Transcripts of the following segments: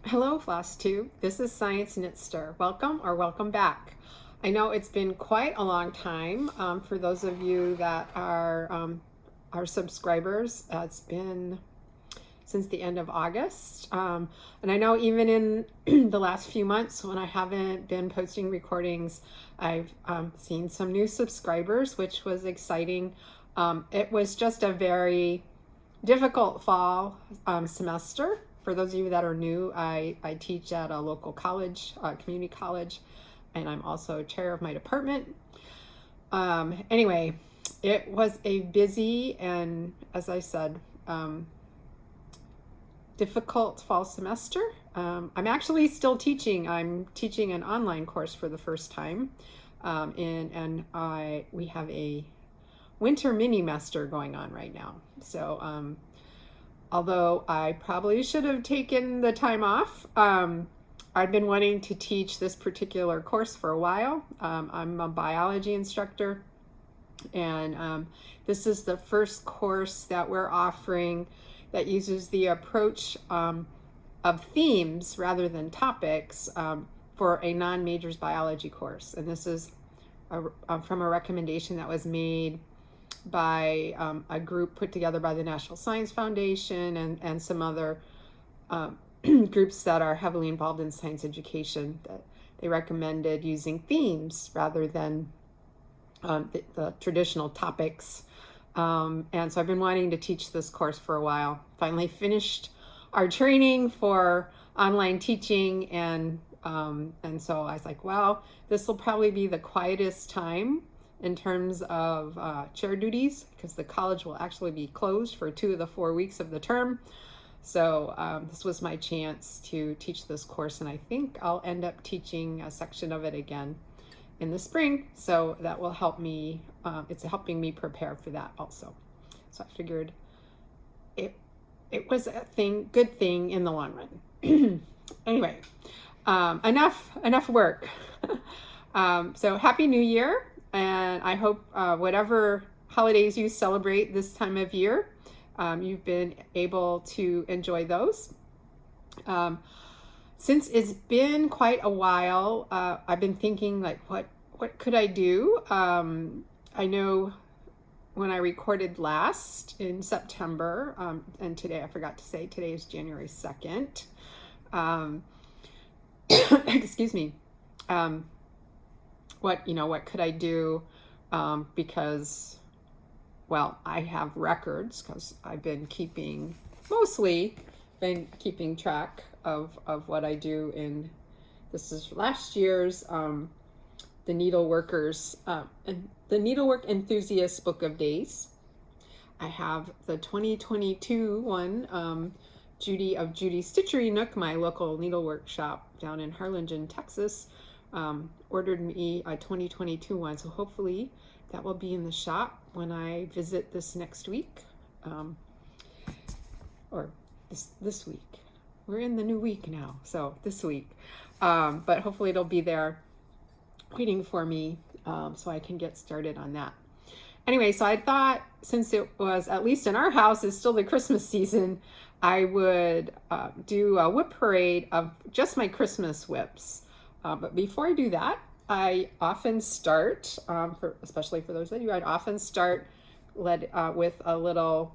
Hello, FlossTube. This is Science Knitster. Welcome or welcome back. I know it's been quite a long time for those of you that are our subscribers. It's been since the end of August. And I know even in the last few months when I haven't been posting recordings, I've seen some new subscribers, which was exciting. It was just a very difficult fall semester. For those of you that are new, I teach at a local college, community college, and I'm also chair of my department. Anyway, it was a busy and, as I said, difficult fall semester. I'm actually still teaching. I'm teaching an online course for the first time, we have a winter mini-mester going on right now. So although I probably should have taken the time off, I've been wanting to teach this particular course for a while. I'm a biology instructor, and this is the first course that we're offering that uses the approach of themes rather than topics for a non-majors biology course. And this is from a recommendation that was made by a group put together by the National Science Foundation and some other groups that are heavily involved in science education, that they recommended using themes rather than the traditional topics. And so I've been wanting to teach this course for a while. Finally finished our training for online teaching, and so I was like, well, this will probably be the quietest time in terms of chair duties, because the college will actually be closed for 2 of the 4 weeks of the term. So this was my chance to teach this course, and I think I'll end up teaching a section of it again in the spring. So that will help me. It's helping me prepare for that also. So I figured it was a good thing in the long run. Anyway, enough work. So Happy New Year. And I hope whatever holidays you celebrate this time of year, you've been able to enjoy those. Since it's been quite a while, I've been thinking, like, what could I do? I know when I recorded last in September, and today, I forgot to say, today is January 2nd. Excuse me. What could I do? Because, well, I have records, because I've been mostly keeping track of what I do this is last year's, the Needleworkers, and the Needlework Enthusiast Book of Days. I have the 2022 one, Judy of Judy's Stitchery Nook, my local needlework shop down in Harlingen, Texas, ordered me a 2022 one, so hopefully that will be in the shop when I visit this next week, or this week. We're in the new week now, so this week, but hopefully it'll be there waiting for me, so I can get started on that. Anyway, so I thought, since it was, at least in our house, it's still the Christmas season, I would do a WIP parade of just my Christmas WIPs. But before I do that, I often start, especially for those of you, I'd often start with a little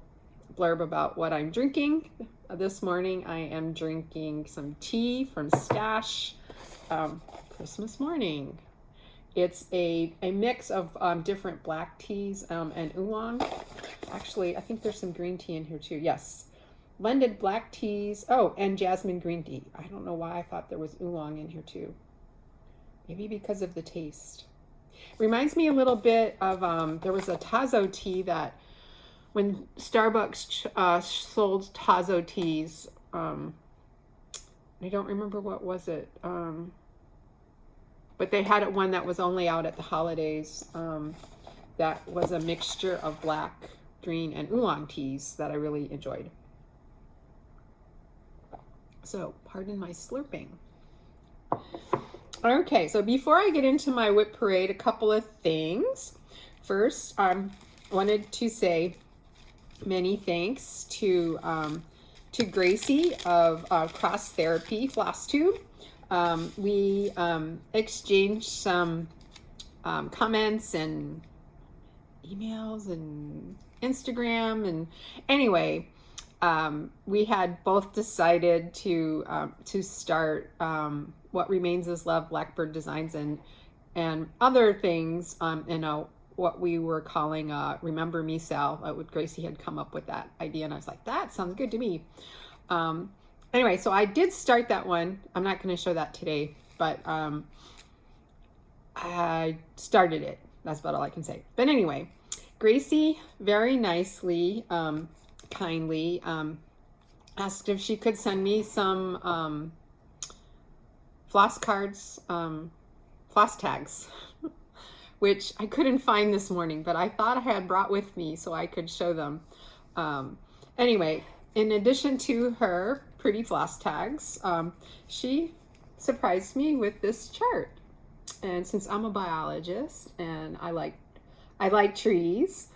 blurb about what I'm drinking. This morning I am drinking some tea from Stash, Christmas morning. It's a mix of different black teas and oolong. Actually, I think there's some green tea in here too. Yes. Blended black teas. Oh, and jasmine green tea. I don't know why I thought there was oolong in here too. Maybe because of the taste. Reminds me a little bit of, there was a Tazo tea that when Starbucks sold Tazo teas, I don't remember what was it, but they had one that was only out at the holidays, that was a mixture of black, green, and oolong teas that I really enjoyed. So, pardon my slurping. Okay, so before I get into my WIP parade, a couple of things. First, I wanted to say many thanks to to Gracie of Cross Therapy FlossTube. We exchanged some comments and emails and Instagram, and anyway, we had both decided to start What Remains Is Love Blackbird Designs and other things, what we were calling Remember Me Sal. Gracie had come up with that idea, and I was like, that sounds good to me. Anyway, so I did start that one. I'm not going to show that today, but I started it. That's about all I can say. But anyway, Gracie very nicely, kindly asked if she could send me some floss cards, floss tags, which I couldn't find this morning, but I thought I had brought with me so I could show them. Anyway, in addition to her pretty floss tags, she surprised me with this chart. And since I'm a biologist and I like trees,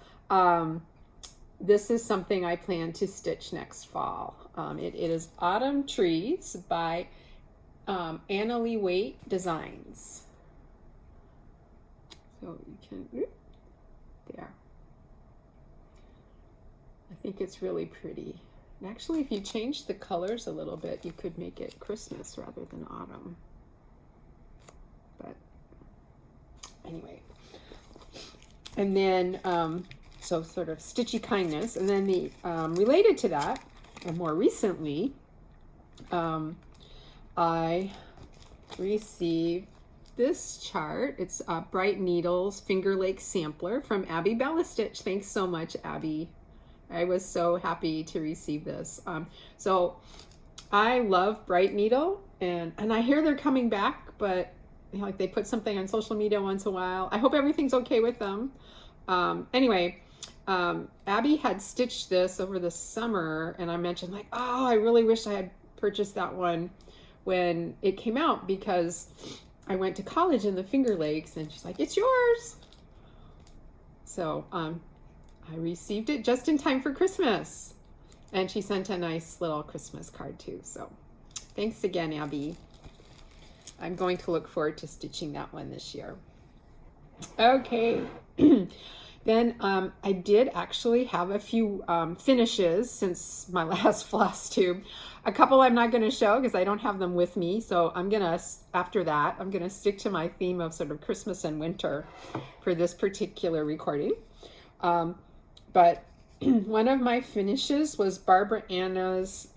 this is something I plan to stitch next fall. It is Autumn Trees by Anna Lee Waite Designs. So you can, there. I think it's really pretty. And actually, if you change the colors a little bit, you could make it Christmas rather than autumn. But anyway, and then so sort of stitchy kindness, and then the related to that, and more recently, I received this chart. It's Bright Needles Finger Lake Sampler from Abby Bellastitch. Thanks so much, Abby. I was so happy to receive this. So I love Bright Needle, and I hear they're coming back, but like they put something on social media once in a while. I hope everything's okay with them. Anyway, Abby had stitched this over the summer, and I mentioned like, oh, I really wish I had purchased that one when it came out, because I went to college in the Finger Lakes, and she's like, it's yours. So I received it just in time for Christmas, and she sent a nice little Christmas card too. So thanks again, Abby. I'm going to look forward to stitching that one this year. Okay. Then I did actually have a few finishes since my last FlossTube. A couple I'm not going to show because I don't have them with me. So I'm going to, after that, I'm going to stick to my theme of sort of Christmas and winter for this particular recording. But one of my finishes was Barbara Anna's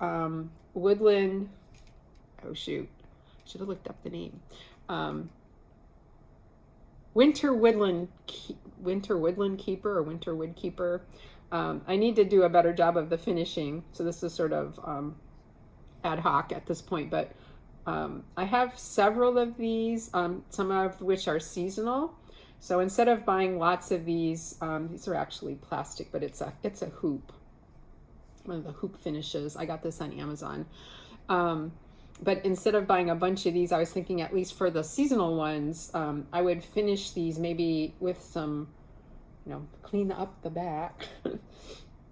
Woodland, oh shoot, should have looked up the name. Winter Woodland Keeper or Winter Wood Keeper. I need to do a better job of the finishing, so this is sort of ad hoc at this point, but I have several of these, some of which are seasonal. So instead of buying lots of these are actually plastic, but it's a hoop, one of the hoop finishes. I got this on Amazon. But instead of buying a bunch of these, I was thinking at least for the seasonal ones, I would finish these maybe with some, clean up the back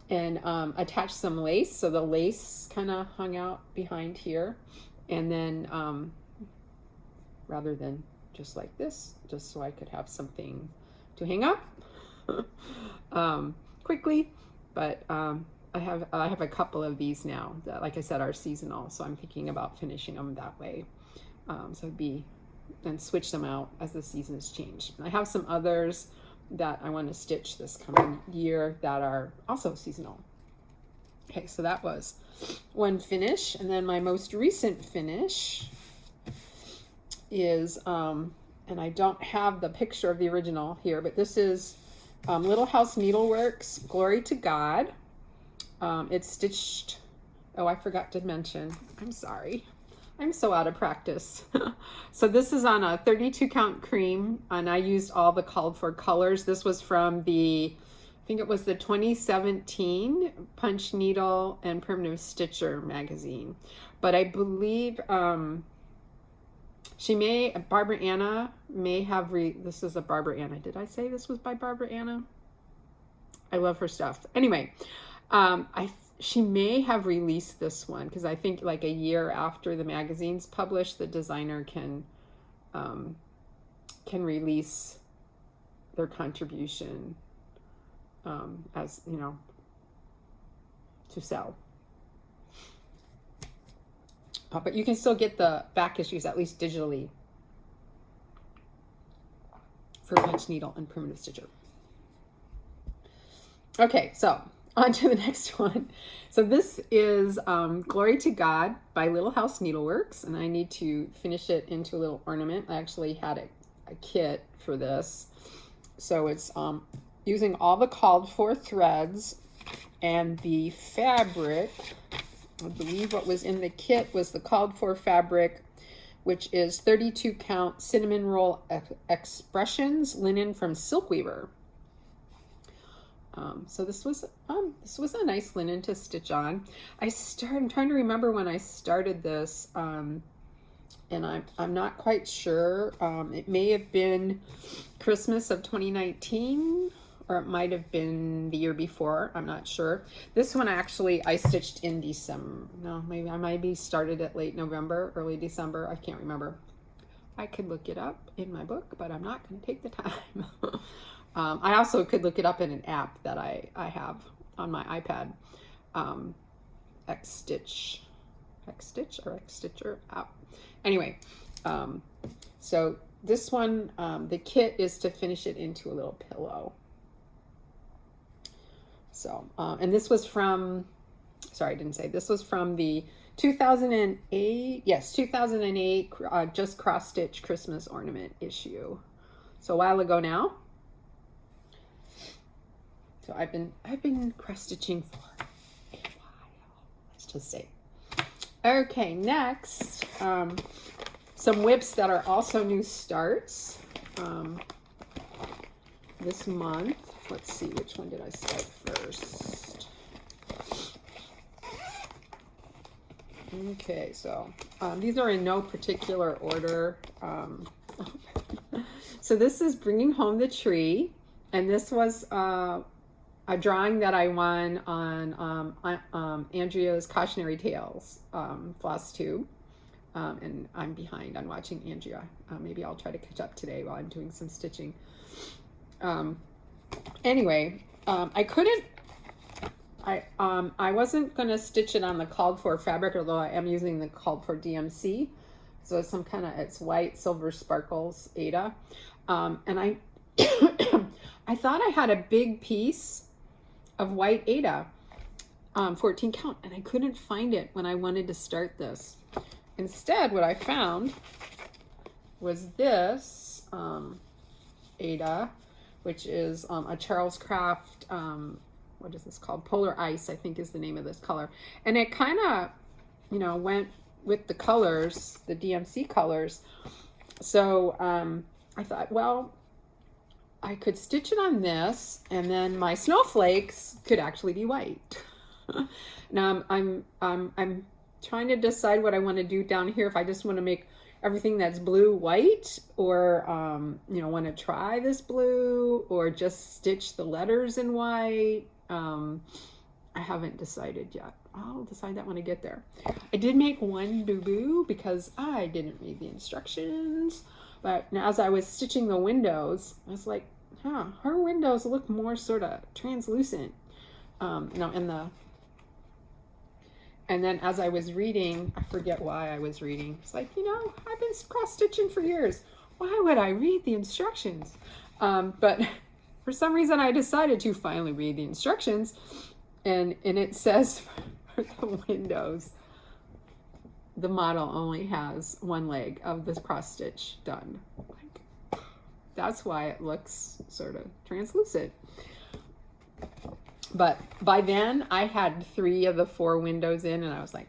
and attach some lace. So the lace kind of hung out behind here. And then rather than just like this, just so I could have something to hang up quickly. But I have a couple of these now that, like I said, are seasonal, so I'm thinking about finishing them that way. So then switch them out as the seasons change. I have some others that I want to stitch this coming year that are also seasonal. Okay, so that was one finish, and then my most recent finish is, and I don't have the picture of the original here, but this is Little House Needleworks Glory to God. It's stitched, oh, I forgot to mention, I'm sorry, I'm so out of practice. So this is on a 32 count cream, and I used all the called for colors. This was from I think it was the 2017 Punch Needle and Primitive Stitcher magazine. But I believe Barbara Anna may have, this is a Barbara Anna. Did I say this was by Barbara Anna? I love her stuff. Anyway, I she may have released this one because I think like a year after the magazine's published, the designer can release their contribution as, you know, to sell. But you can still get the back issues, at least digitally, for Punch Needle and Primitive Stitcher. Okay, so on to the next one. So this is Glory to God by Little House Needleworks, and I need to finish it into a little ornament. I actually had a kit for this. So it's using all the called for threads and the fabric. I believe what was in the kit was the called for fabric, which is 32 count cinnamon roll expressions linen from Silkweaver. So this was a nice linen to stitch on. I'm trying to remember when I started this, and I'm not quite sure. It may have been Christmas of 2019, or it might have been the year before. I'm not sure. This one actually I stitched in December. No, maybe I might be started at late November, early December. I can't remember. I could look it up in my book, but I'm not going to take the time. I also could look it up in an app that I have on my iPad. Xstitcher app. Anyway, so this one, the kit is to finish it into a little pillow. So, and this was from, sorry, I didn't say, this was from the 2008, yes, 2008 Just Cross Stitch Christmas Ornament issue. So a while ago now. So I've been cross stitching for a while, let's just say. Okay, next, some WIPs that are also new starts this month. Let's see, which one did I start first? Okay, so these are in no particular order. So this is Bringing Home the Tree, and this was a drawing that I won on Andrea's Cautionary Tales FlossTube. And I'm behind on watching Andrea. Maybe I'll try to catch up today while I'm doing some stitching. Anyway, I wasn't going to stitch it on the called for fabric, although I am using the called for DMC. So it's some kind of, it's white, silver sparkles, Ada. And I thought I had a big piece of white Ada, 14 count, and I couldn't find it when I wanted to start this. Instead, what I found was this Ada, which is a Charles Craft, what is this called? Polar Ice, I think is the name of this color. And it kind of, you know, went with the colors, the DMC colors. So I thought, well, I could stitch it on this, and then my snowflakes could actually be white. Now I'm trying to decide what I want to do down here. If I just want to make everything that's blue white, or you know, want to try this blue, or just stitch the letters in white. I haven't decided yet. I'll decide that when I get there. I did make one boo-boo because I didn't read the instructions. But now, as I was stitching the windows, I was like, huh, her windows look more sort of translucent. No, and then as I was reading, I forget why I was reading. It's like, you know, I've been cross-stitching for years. Why would I read the instructions? But for some reason, I decided to finally read the instructions. And it says for the windows, the model only has one leg of this cross-stitch done. Like, that's why it looks sort of translucent. But by then, I had 3 of the 4 windows in, and I was like,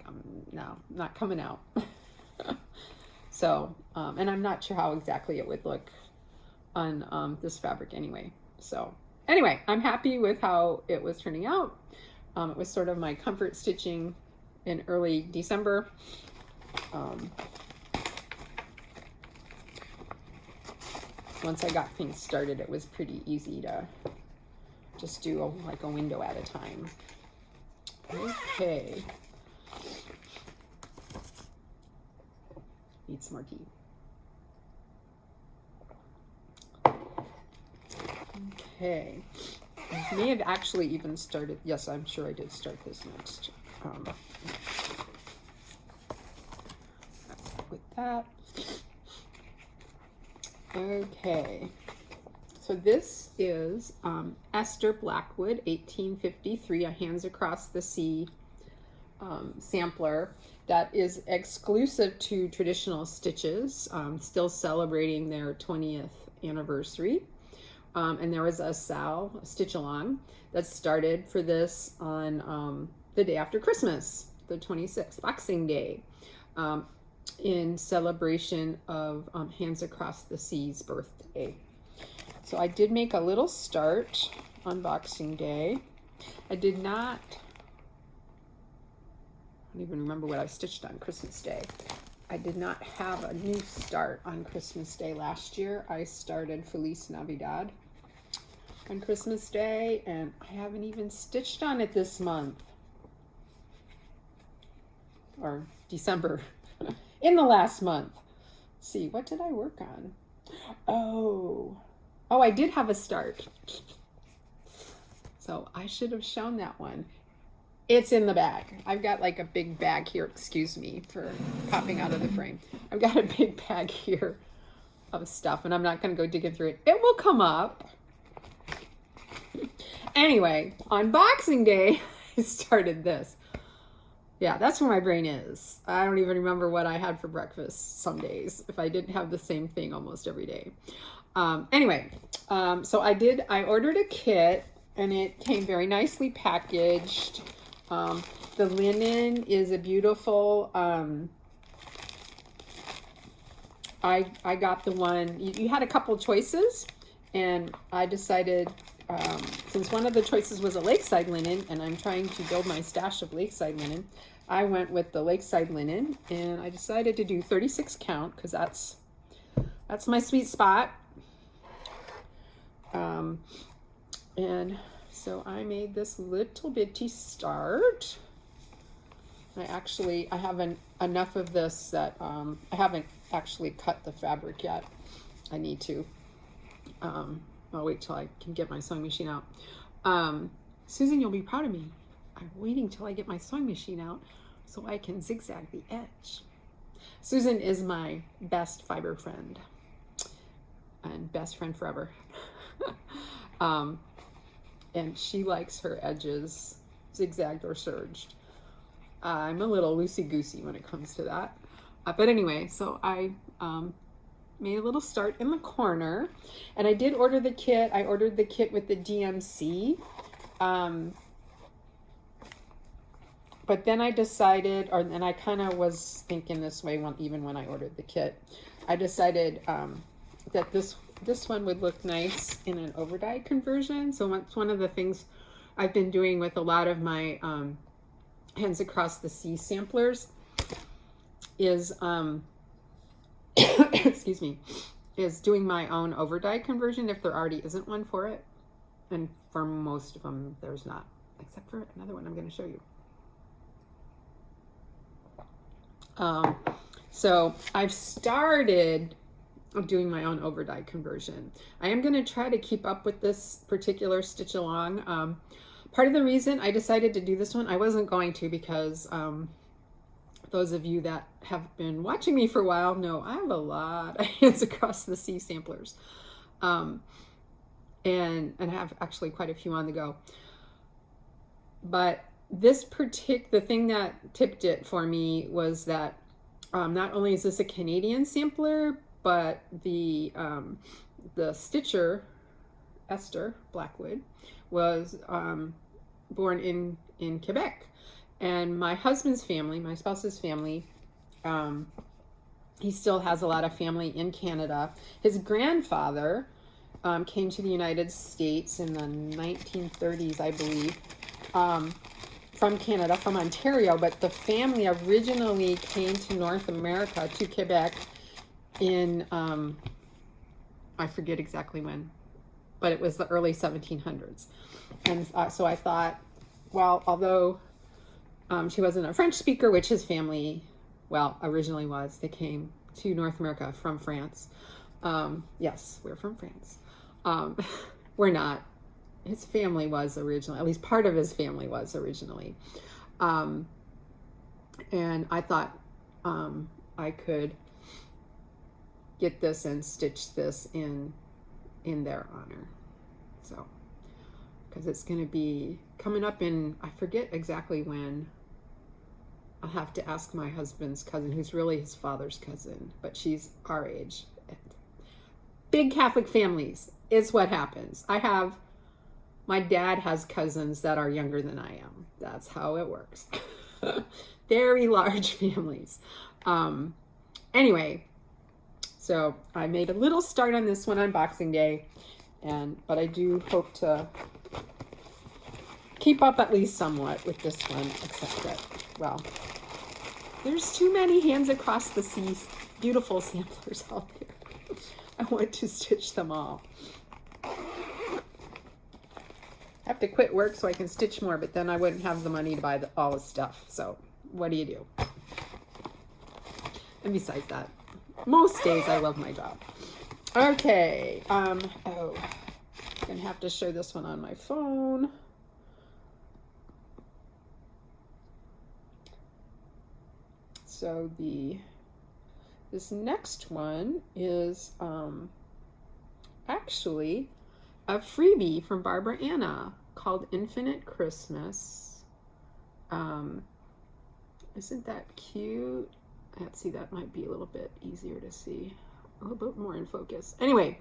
no, not coming out. So, and I'm not sure how exactly it would look on this fabric anyway. So, anyway, I'm happy with how it was turning out. It was sort of my comfort stitching in early December. Once I got things started, it was pretty easy to just do like a window at a time. Okay. Need some more tea. Okay. I may have actually even started. Yes, I'm sure I did start this next. With that. Okay. So this is Esther Blackwood, 1853, a Hands Across the Sea sampler that is exclusive to Traditional Stitches, still celebrating their 20th anniversary. And there was a stitch along that started for this on the day after Christmas, the 26th, Boxing Day, in celebration of Hands Across the Sea's birthday. So I did make a little start on Boxing Day. I don't even remember what I stitched on Christmas Day. I did not have a new start on Christmas Day last year. I started Felice Navidad on Christmas Day, and I haven't even stitched on it this month. Or December. In the last month. Let's see, what did I work on? Oh, I did have a start. So I should have shown that one. It's in the bag. I've got like a big bag here. Excuse me for popping out of the frame. I've got a big bag here of stuff, and I'm not going to go digging through it. It will come up. Anyway, on Boxing Day, I started this. Yeah, that's where my brain is. I don't even remember what I had for breakfast some days, if I didn't have the same thing almost every day. Anyway, so I ordered a kit, and it came very nicely packaged. The linen is a beautiful, I got the one, you had a couple choices, and I decided, since one of the choices was a lakeside linen, and I'm trying to build my stash of lakeside linen, I went with the lakeside linen, and I decided to do 36 count, because that's my sweet spot. And so I made this little bitty start. I have enough of this that I haven't actually cut the fabric yet. I need to. I'll wait till I can get my sewing machine out. Susan, you'll be proud of me. I'm waiting till I get my sewing machine out so I can zigzag the edge. Susan is my best fiber friend and best friend forever. And she likes her edges zigzagged or serged. I'm a little loosey-goosey when it comes to that. But anyway, so I made a little start in the corner, and I did order the kit. I ordered the kit with the DMC. But then I decided, and I kind of was thinking this way even when I ordered the kit. I decided that this one would look nice in an overdye conversion. So it's one of the things I've been doing with a lot of my Hands Across the Sea samplers is, excuse me, is doing my own overdye conversion if there already isn't one for it. And for most of them, there's not, except for another one I'm going to show you. So I've started doing my own overdye conversion. I am going to try to keep up with this particular stitch along. Part of the reason I decided to do this one, I wasn't going to, because those of you that have been watching me for a while know I have a lot of Hands Across the Sea samplers, and I have actually quite a few on the go. But this the thing that tipped it for me was that not only is this a Canadian sampler, but the stitcher, Esther Blackwood, was born in Quebec. And my husband's family, my spouse's family, he still has a lot of family in Canada. His grandfather came to the United States in the 1930s, I believe, from Canada, from Ontario, but the family originally came to North America, to Quebec, in, I forget exactly when, but it was the early 1700s. And so I thought, well, although She wasn't a French speaker, which his family, well, originally was. They came to North America from France. Yes, we're from France. We're not. His family was originally, at least part of his family was originally. And I thought I could get this and stitch this in their honor. So, because it's going to be coming up in, I forget exactly when. I'll have to ask my husband's cousin, who's really his father's cousin, but she's our age. Big Catholic families is what happens. My dad has cousins that are younger than I am. That's how it works. Very large families. Anyway, so I made a little start on this one on Boxing Day, but I do hope to keep up at least somewhat with this one, except that, well, there's too many Hands Across the Sea beautiful samplers out there. I want to stitch them all. I have to quit work so I can stitch more, but then I wouldn't have the money to buy all the stuff. So what do you do? And besides that, most days I love my job. Okay. I'm gonna have to show this one on my phone. So this next one is actually a freebie from Barbara Anna called Infinite Christmas. Isn't that cute? Let's see, that might be a little bit easier to see, a little bit more in focus. Anyway,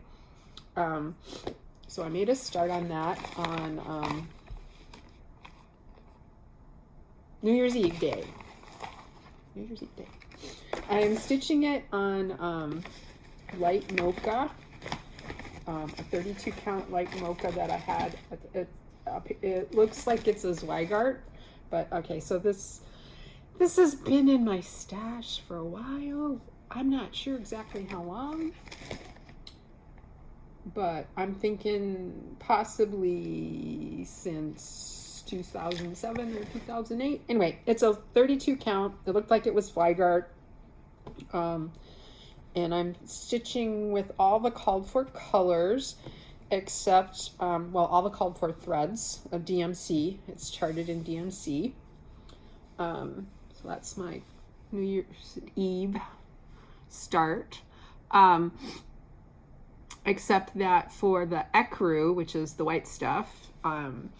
so I made a start on that on New Year's Eve day. I'm stitching it on light mocha, a 32 count light mocha that I had. It looks like it's a Zweigart, but okay, so this has been in my stash for a while. I'm not sure exactly how long, but I'm thinking possibly since 2007 or 2008. Anyway, it's a 32 count. It looked like it was Zweigart. And I'm stitching with all the called for colors except, well, all the called for threads of DMC. It's charted in DMC. So that's my New Year's Eve start. Except that for the ecru, which is the white stuff, I'm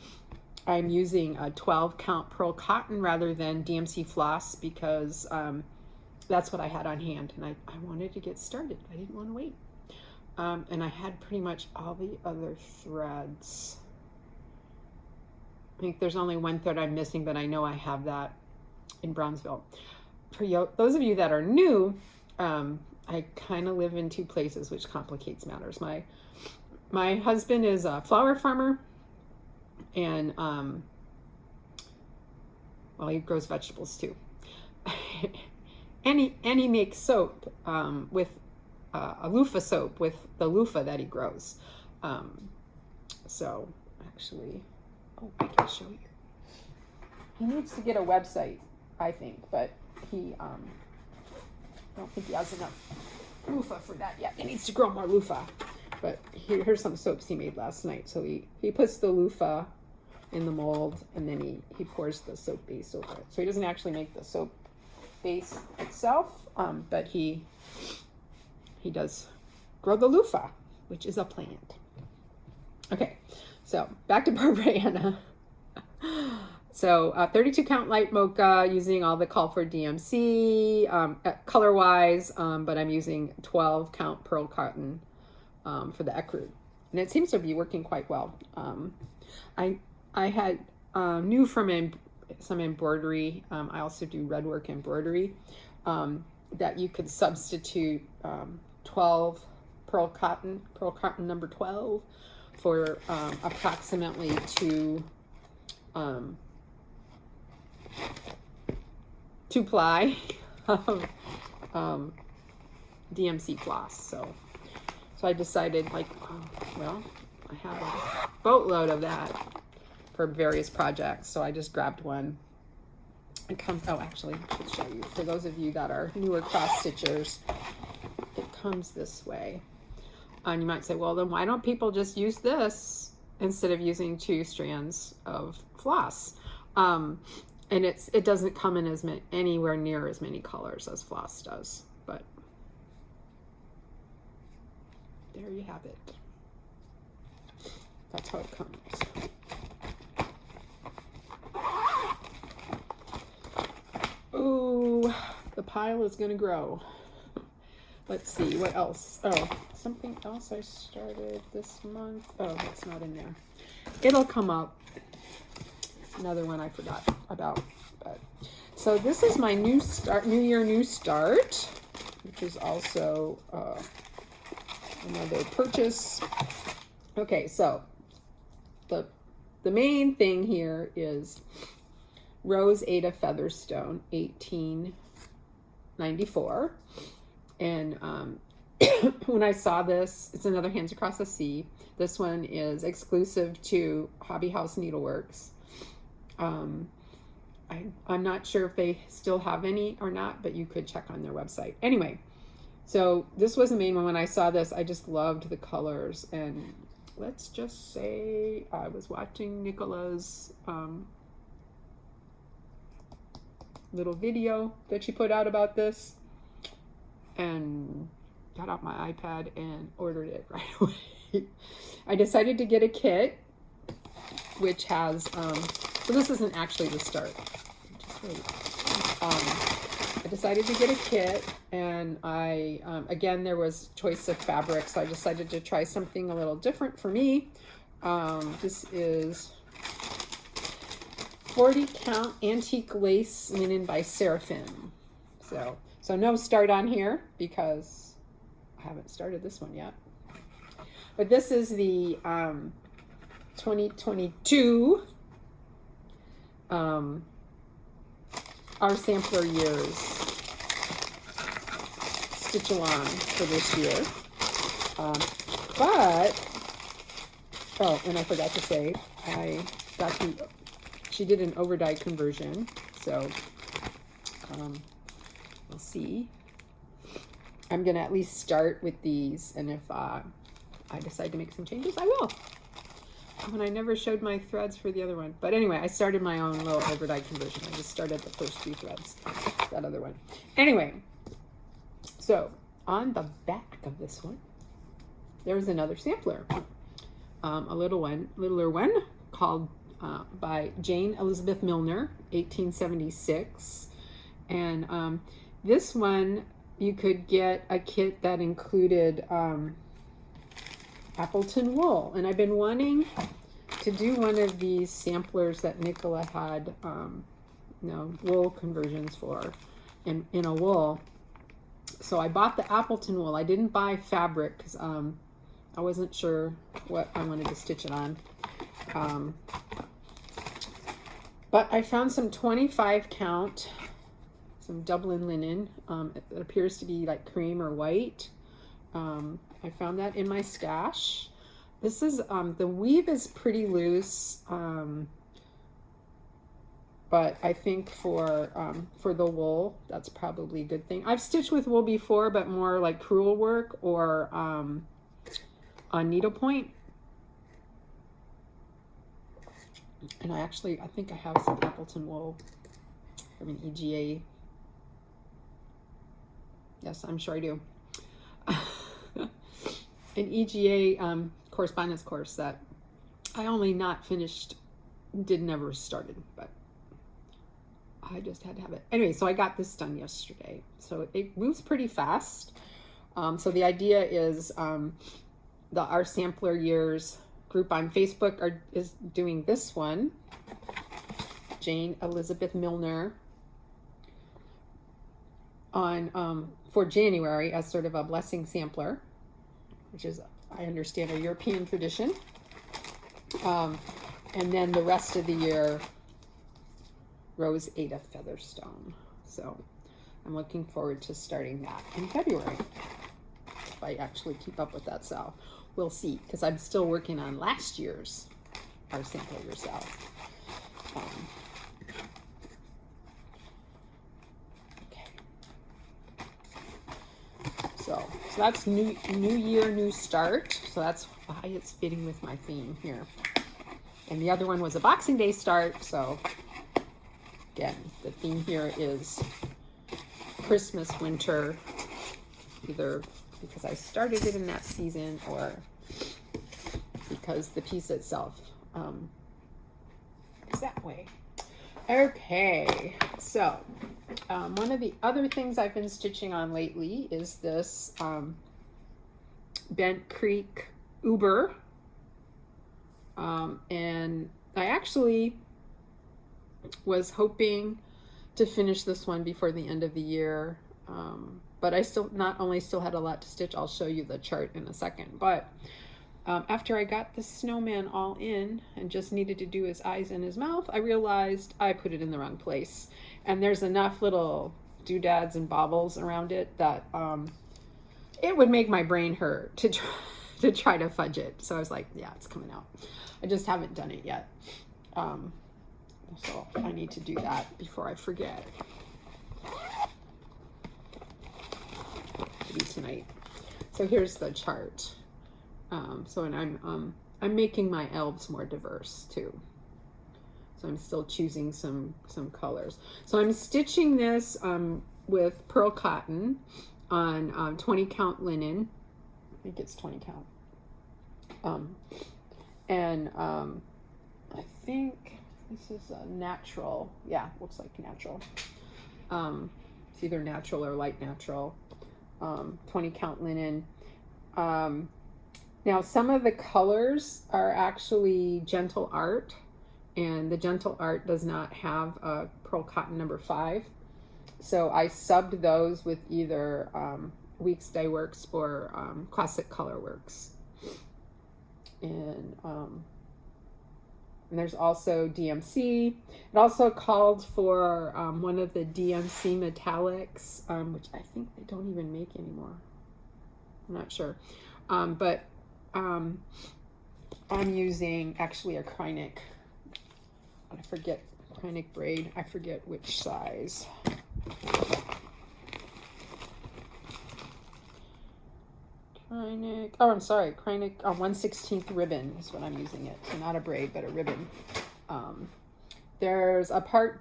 using a 12 count pearl cotton rather than DMC floss because that's what I had on hand, and I wanted to get started. I didn't want to wait. And I had pretty much all the other threads. I think there's only one thread I'm missing, but I know I have that in Brownsville. For those of you that are new, I kind of live in two places, which complicates matters. My husband is a flower farmer, and well, he grows vegetables too. And he makes soap with a loofah soap with the loofah that he grows. So actually, oh, I can show you. He needs to get a website, I think, but I don't think he has enough loofah for that yet. He needs to grow more loofah. But here's some soaps he made last night. So he puts the loofah in the mold, and then he pours the soap base over it. So he doesn't actually make the soap base itself, but he does grow the loofah, which is a plant. Okay, so back to Barbara Anna. So 32 count light mocha using all the call for DMC color wise, but I'm using 12 count pearl cotton for the ecru, and it seems to be working quite well. I had knew from some embroidery, I also do red work embroidery, that you could substitute 12 pearl cotton number 12 for approximately 2 ply of DMC floss. So I decided, like, well, I have a boatload of that for various projects, so I just grabbed one It comes, oh, actually, I should show you. For those of you that are newer cross stitchers, it comes this way. And you might say, well, then why don't people just use this instead of using 2 strands of floss? And it doesn't come in as many, anywhere near as many colors as floss does, but there you have it. That's how it comes. Oh, the pile is going to grow. Let's see, what else? Oh, something else I started this month. Oh, that's not in there. It'll come up. Another one I forgot about. But so this is my new start, New Year, New Start, which is also another purchase. Okay, so the main thing here is Rose Ada Featherstone, 1894. And when I saw this, it's another Hands Across the Sea. This one is exclusive to Hobby House Needleworks. I'm not sure if they still have any or not, but you could check on their website. Anyway, so this was the main one. When I saw this, I just loved the colors. And let's just say I was watching Nicola's little video that she put out about this, and got out my iPad and ordered it right away. I decided to get a kit, which has, so this isn't actually the start. Just wait. I decided to get a kit, and I, again, there was choice of fabric, so I decided to try something a little different for me. This is 40 count antique lace linen by Seraphim. So no start on here because I haven't started this one yet. But this is the 2022 our sampler years stitch along for this year. Oh, and I forgot to say, I got she did an overdye conversion, so we'll see. I'm gonna at least start with these, and if I decide to make some changes, I will. And I never showed my threads for the other one, but anyway, I started my own little overdye conversion. I just started the first 2 threads, that other one. Anyway, so on the back of this one, there's another sampler, a littler one called by Jane Elizabeth Milner, 1876. And this one, you could get a kit that included Appleton wool. And I've been wanting to do one of these samplers that Nicola had, wool conversions for in a wool. So I bought the Appleton wool. I didn't buy fabric because I wasn't sure what I wanted to stitch it on. But I found some 25 count, some Dublin linen. It appears to be like cream or white. I found that in my stash. This is, the weave is pretty loose, but I think for the wool, that's probably a good thing. I've stitched with wool before, but more like crewel work or on needlepoint. And I think I have some Appleton wool from an EGA. Yes, I'm sure I do. An EGA correspondence course that I only never started, but I just had to have it. Anyway, so I got this done yesterday. So it moves pretty fast. So the idea is our sampler years group on Facebook is doing this one, Jane Elizabeth Milner, on for January as sort of a blessing sampler, which is, I understand, a European tradition. And then the rest of the year, Rose Ada Featherstone. So I'm looking forward to starting that in February, if I actually keep up with that sale. We'll see, because I'm still working on last year's Our Sampler Yourself. So that's new year, new start. So that's why it's fitting with my theme here. And the other one was a Boxing Day start. So again, the theme here is Christmas, winter, either because I started it in that season or because the piece itself is that way. Okay, so one of the other things I've been stitching on lately is this Bent Creek Uber. And I actually was hoping to finish this one before the end of the year. But I not only still had a lot to stitch, I'll show you the chart in a second. But after I got the snowman all in and just needed to do his eyes and his mouth, I realized I put it in the wrong place. And there's enough little doodads and baubles around it that it would make my brain hurt to try to fudge it. So I was like, yeah, it's coming out. I just haven't done it yet. So I need to do that before I forget. Maybe tonight. So here's the chart. And I'm making my elves more diverse too. So I'm still choosing some colors. So I'm stitching this with pearl cotton on 20 count linen. I think it's 20 count. I think this is a natural. Yeah, looks like natural. It's either natural or light natural. 20 count linen. Now some of the colors are actually Gentle Art, and the Gentle Art does not have a pearl cotton number 5. So I subbed those with either Weeks Dye Works or Classic Color Works. And there's also DMC. It also called for one of the DMC metallics, which I think they don't even make anymore. I'm not sure. But I'm using actually a Krynic. I forget, Krynic braid. I forget which size. Krynic, oh, I'm sorry, Krynic 1/16 ribbon is what I'm using it. So not a braid, but a ribbon. There's a part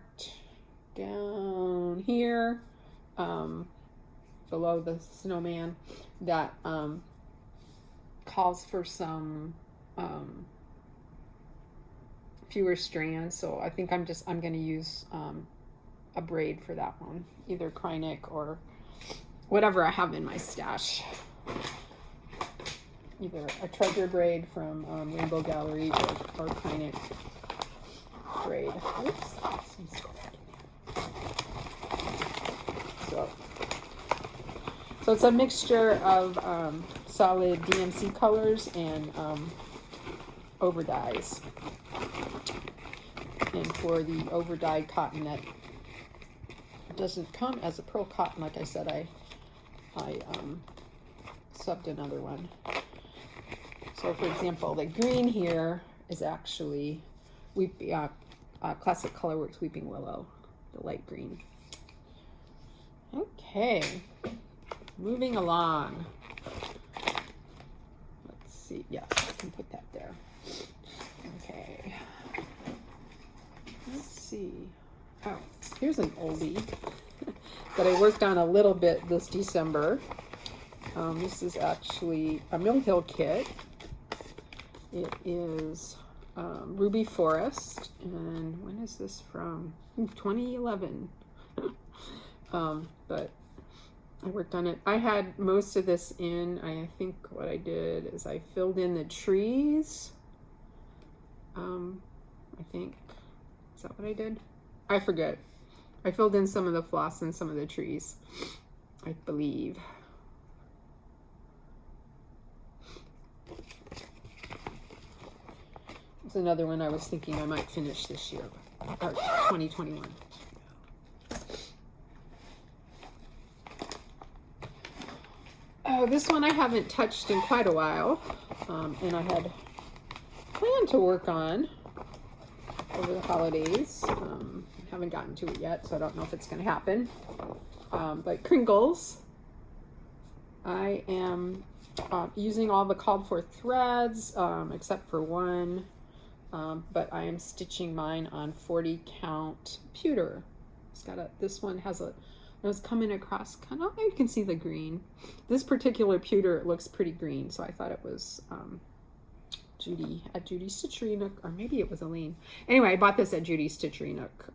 down here below the snowman that calls for some fewer strands. So I think I'm going to use a braid for that one, either Krynic or whatever I have in my stash. Either a treasure braid from Rainbow Gallery or Krynic braid. Oops. So it's a mixture of solid DMC colors and over dyes. And for the over dyed cotton that doesn't come as a pearl cotton, like I said, I subbed another one. So for example, the green here is actually Classic Color Works Weeping Willow, the light green. Okay, moving along. Let's see, yes, I can put that there. Okay, let's see. Oh, here's an oldie that I worked on a little bit this December. This is actually a Mill Hill kit. It is Ruby Forest, and when is this from? 2011. But I worked on it. I had most of this in. I think what I did is I filled in the trees. I think, is that what I did? I forget. I filled in some of the floss and some of the trees, I believe. It's another one I was thinking I might finish this year, or 2021. Oh, this one I haven't touched in quite a while, and I had planned to work on over the holidays. Haven't gotten to it yet, so I don't know if it's going to happen. But Kringles, I am using all the called for threads except for one, but I am stitching mine on 40 count pewter. It's got a, this one has a, it was coming across kind of, you can see the green. This particular pewter looks pretty green, so I thought it was Judy at Judy's Stitchery Nook, or maybe it was Aline. Anyway, I bought this at Judy's Stitchery Nook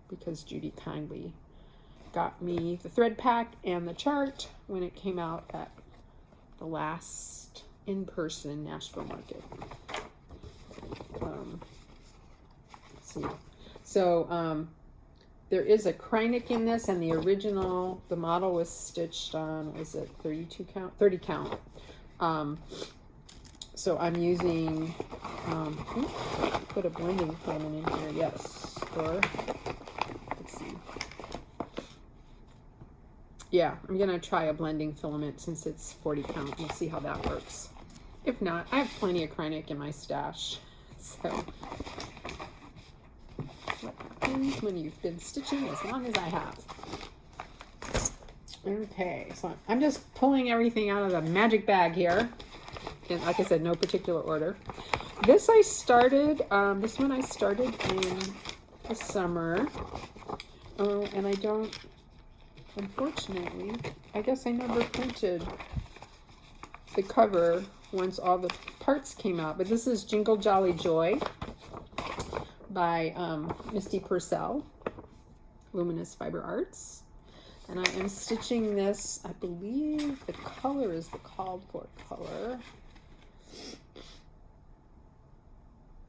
because Judy kindly got me the thread pack and the chart when it came out at the last in-person Nashville market. Let's see. So there is a Krynick in this, and the original, the model was stitched on, was it 32 count? 30 count. So I'm using, put a blending filament in here, yes, or, let's see. Yeah, I'm gonna try a blending filament since it's 40 count. We'll see how that works. If not, I have plenty of Krynick in my stash. So, what happens when you've been stitching as long as I have? Okay, so I'm just pulling everything out of the magic bag here. And like I said, no particular order. This I started, this one I started in the summer. Oh, and I don't, unfortunately, I guess I never printed the cover once all the parts came out. But this is Jingle Jolly Joy by Misty Purcell, Luminous Fiber Arts. And I am stitching this, I believe the color is the called for color.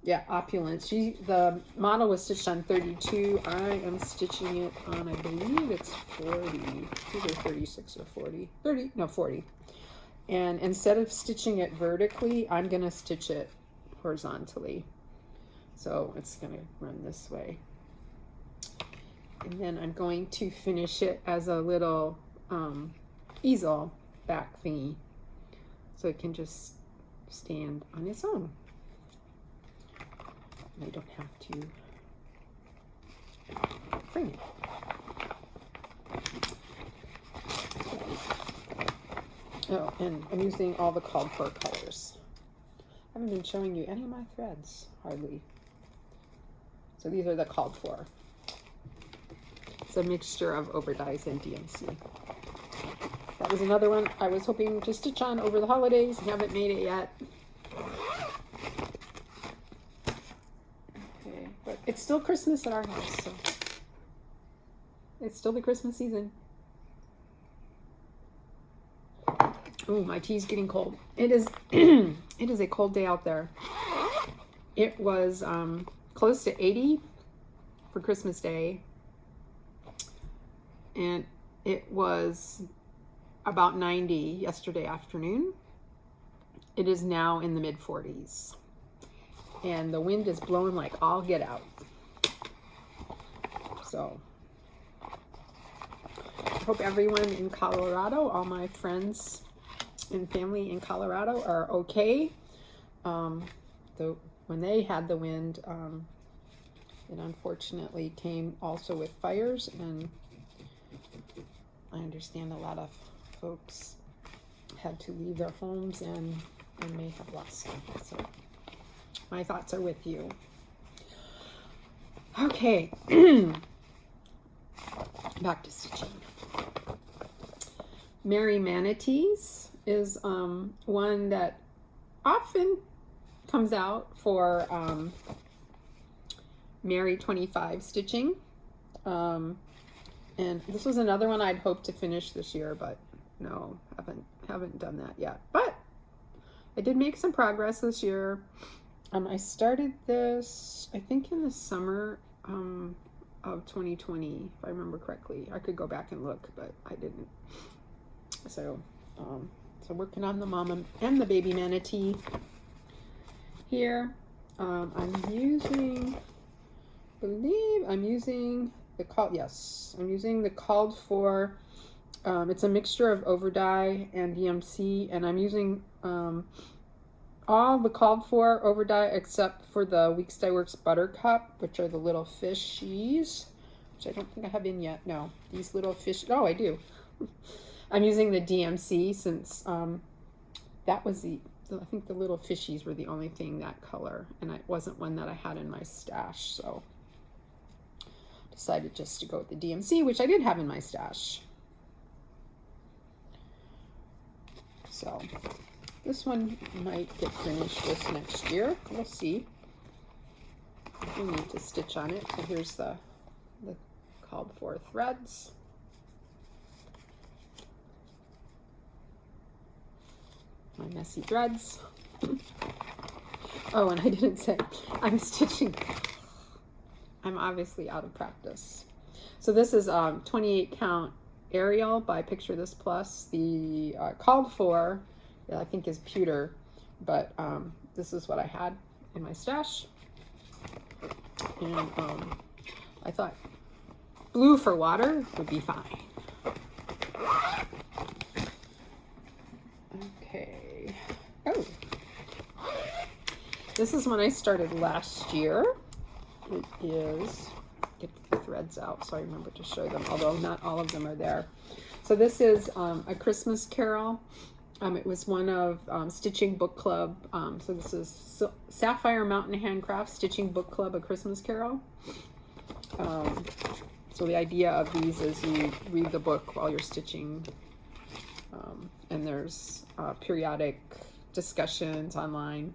Yeah, Opulence. The model was stitched on 32. I am stitching it on, I believe it's 40. Either 36 or 40. 30, no, 40. And instead of stitching it vertically, I'm going to stitch it horizontally. So it's going to run this way. And then I'm going to finish it as a little easel back thingy. So it can just stand on its own. I don't have to frame it. Oh, and I'm using all the called for colors. I haven't been showing you any of my threads, hardly. So these are the called for. It's a mixture of overdyes and DMC. That was another one I was hoping to stitch on over the holidays. I haven't made it yet. Okay, but it's still Christmas at our house, so it's still the Christmas season. Oh, my tea's getting cold. It is it is a cold day out there. It was close to 80 for Christmas Day. And it was about 90 yesterday afternoon. It is now in the mid 40s. And the wind is blowing like all get out. So I hope everyone in Colorado, all my friends and family in Colorado are okay. When they had the wind, it unfortunately came also with fires, and I understand a lot of folks had to leave their homes and may have lost them. So my thoughts are with you. Okay, back to stitching. Merry Manatees is one that often comes out for Merry 25 stitching. And this was another one I'd hoped to finish this year, but no, haven't done that yet. But I did make some progress this year. I started this, I think, in the summer of 2020, if I remember correctly. I could go back and look, but I didn't. So, working on the mama and the baby manatee here. I'm using the called for, it's a mixture of overdye and DMC, and I'm using all the called for overdye except for the Weeks Dye Works Buttercup, which are the little fishies, which I don't think I have in yet. No, these little fish, oh, I do. I'm using the DMC since that was I think the little fishies were the only thing that color, and it wasn't one that I had in my stash, so decided just to go with the DMC, which I did have in my stash. So this one might get finished this next year. We'll see. We need to stitch on it. So here's the called for threads. My messy threads. Oh, and I didn't say I'm stitching. I'm obviously out of practice. So this is 28 count Ariel by Picture This Plus. The called for, I think, is pewter, but this is what I had in my stash. And I thought blue for water would be fine. Okay. Oh, this is one I started last year. It is, get the threads out so I remember to show them, although not all of them are there. So this is A Christmas Carol. It was one of Stitching Book Club. So this is Sapphire Mountain Handcraft Stitching Book Club, A Christmas Carol. So the idea of these is you read the book while you're stitching, and there's periodic discussions online.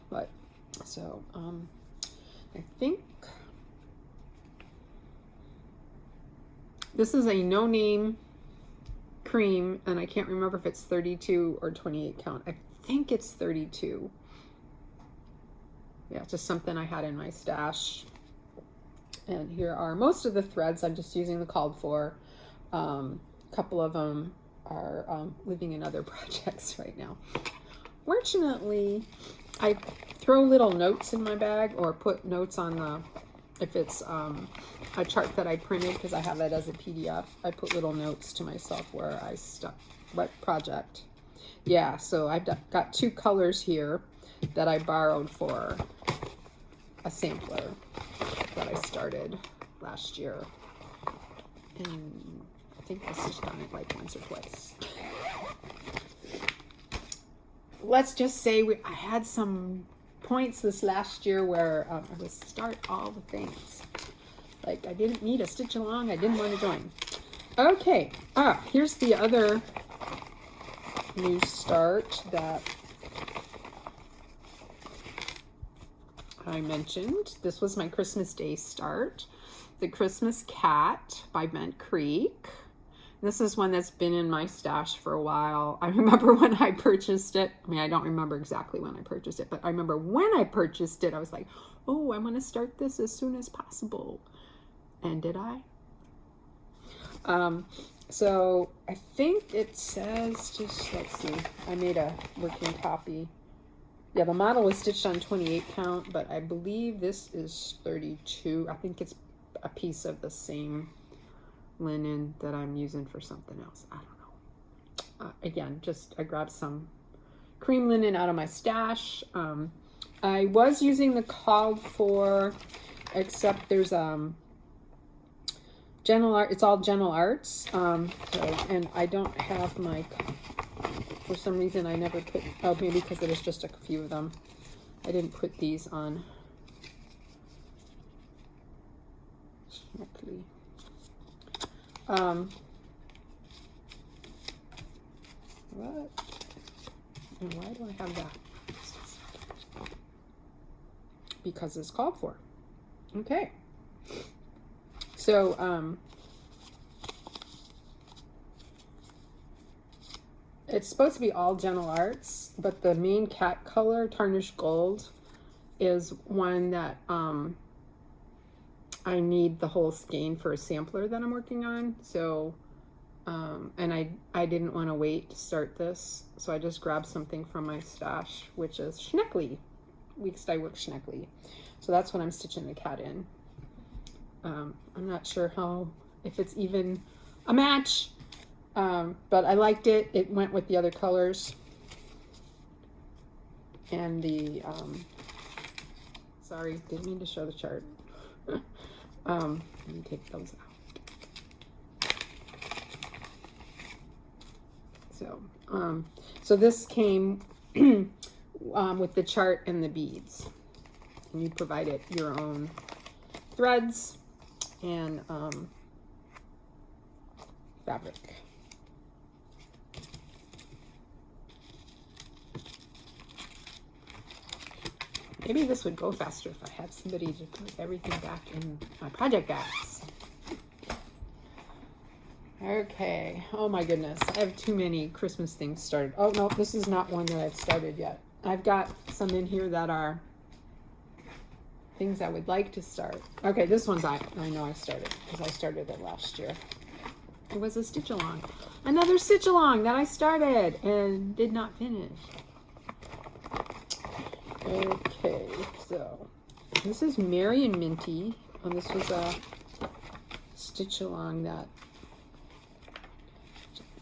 But so I think this is a no-name cream, and I can't remember if it's 32 or 28 count. I think it's 32. Yeah, just something I had in my stash. And here are most of the threads. I'm just using the called for. A couple of them are living in other projects right now. Fortunately, I throw little notes in my bag, or put notes on the, if it's a chart that I printed, because I have it as a PDF, I put little notes to myself where I stuck what project. Yeah, so I've got two colors here that I borrowed for a sampler that I started last year. And I think I stitched on it like once or twice. Let's just say I had some points this last year where I would start all the things. Like I didn't need a stitch along, I didn't want to join. Okay, here's the other new start that I mentioned. This was my Christmas Day start. The Christmas Cat by Bent Creek. This is one that's been in my stash for a while. I remember when I purchased it. I mean, I don't remember exactly when I purchased it, but I remember when I purchased it, I was like, oh, I want to start this as soon as possible. And did I? So I think it says, just let's see, I made a working copy. Yeah, the model was stitched on 28 count, but I believe this is 32. I think it's a piece of the same linen that I'm using for something else. I don't know. Again, just I grabbed some cream linen out of my stash. I was using the called for, except there's Gentle Art. It's all Gentle Arts. And I don't have my, for some reason I never put, oh, maybe because there was just a few of them. I didn't put these on. Luckily. What? And why do I have that? Because it's called for. Okay. So, it's supposed to be all Gentle Arts, but the main cat color, Tarnished Gold, is one that I need the whole skein for a sampler that I'm working on. So, and I didn't want to wait to start this, so I just grabbed something from my stash, which is Schneckly, Weeks Dye Work Schneckly. So that's what I'm stitching the cat in. I'm not sure if it's even a match, but I liked it. It went with the other colors. And the, sorry, didn't mean to show the chart. Let me take those out. So this came with the chart and the beads, and you provided your own threads and fabric. Maybe this would go faster if I had somebody to put everything back in my project bags. Okay, oh my goodness, I have too many Christmas things started. Oh no, this is not one that I've started yet. I've got some in here that are things I would like to start. Okay, this one's I know I started because I started it last year. It was a stitch along. Another stitch along that I started and did not finish. Okay, so this is Mary and Minty. This was a stitch along that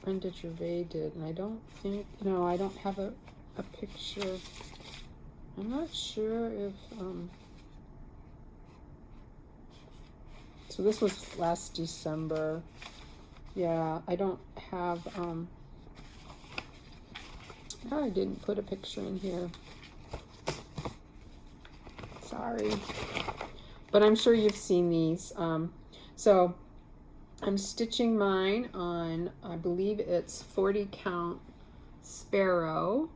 Brenda Gervais did, and I don't think, no, I don't have a picture. I'm not sure if, so this was last December. Yeah, I don't have, oh, I didn't put a picture in here. Sorry. But I'm sure you've seen these. So I'm stitching mine on, I believe it's 40 count Sparrow.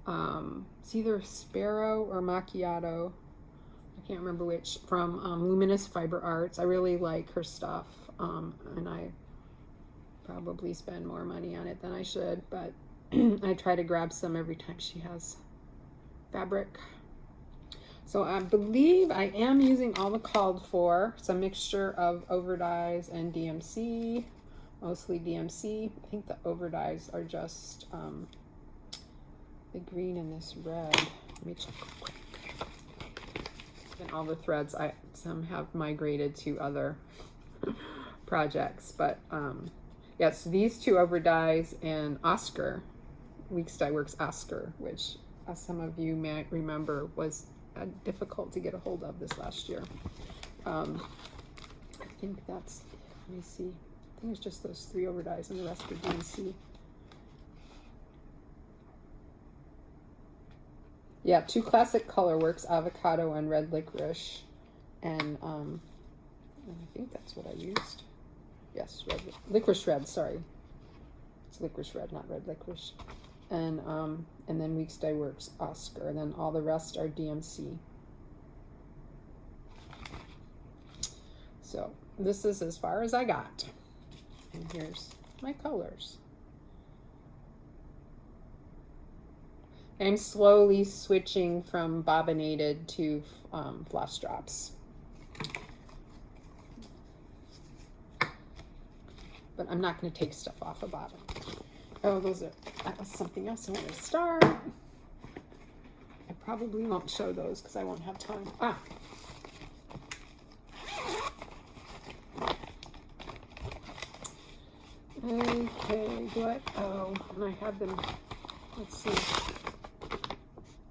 It's either Sparrow or Macchiato. I can't remember which. From Luminous Fiber Arts. I really like her stuff. And I probably spend more money on it than I should. But I try to grab some every time she has fabric. So I believe I am using all the called for. It's a mixture of overdyes and DMC, mostly DMC. I think the overdyes are just the green and this red. Let me check real quick. And all the threads, some have migrated to other projects, but yes, these two overdyes and Oscar, Weeks Dye Works Oscar, which some of you may remember was difficult to get a hold of this last year. I think that's, let me see, I think it's just those 3 overdyes and the rest are DMC. Yeah, 2 classic Colorworks, avocado and red licorice, and I think that's what I used. Yes, licorice red, sorry. It's licorice red, not red licorice. And then Weeks Dye Works Oscar, and then all the rest are DMC. So this is as far as I got. And here's my colors. I'm slowly switching from bobbinated to floss drops. But I'm not going to take stuff off of bobbin. Oh, that was something else I want to start. I probably won't show those because I won't have time. Okay, oh, and I had them, let's see.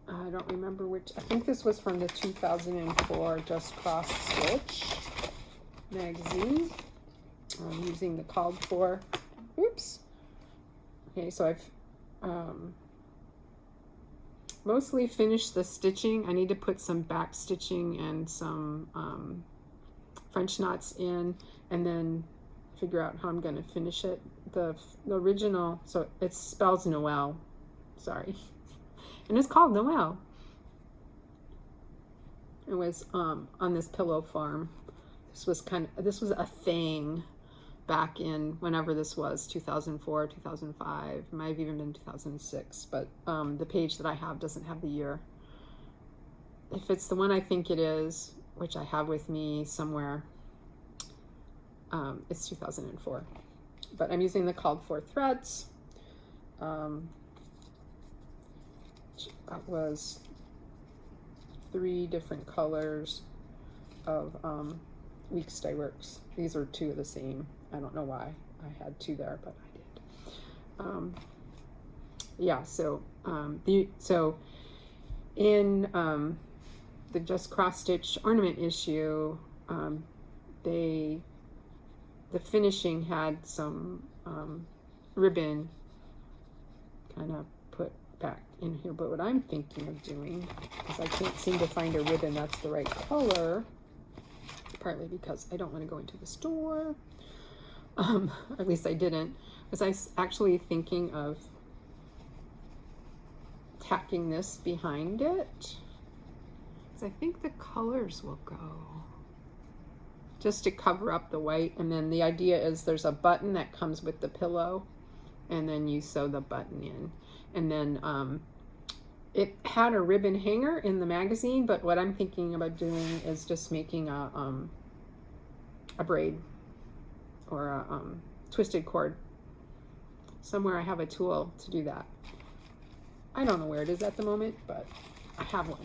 I don't remember which, I think this was from the 2004 Just Cross Stitch magazine. I'm using the called for, oops. Okay, so I've mostly finished the stitching. I need to put some back stitching and some French knots in, and then figure out how I'm going to finish it. The original, so it spells Noel, sorry, and it's called Noel. It was on this pillow farm. This was a thing back in whenever this was, 2004, 2005, might have even been 2006, but the page that I have doesn't have the year. If it's the one I think it is, which I have with me somewhere, it's 2004. But I'm using the called for threads. That was 3 different colors of Weeks Dye Works. These are 2 of the same. I don't know why I had 2 there, but I did. Yeah, so in the Just Cross Stitch ornament issue, the finishing had some ribbon kind of put back in here. But what I'm thinking of doing, because I can't seem to find a ribbon that's the right color, partly because I don't want to go into the store, or at least I didn't, was I actually thinking of tacking this behind it, because I think the colors will go, just to cover up the white. And then the idea is there's a button that comes with the pillow, and then you sew the button in. And then it had a ribbon hanger in the magazine, but what I'm thinking about doing is just making a braid or a twisted cord. Somewhere I have a tool to do that. I don't know where it is at the moment, but I have one.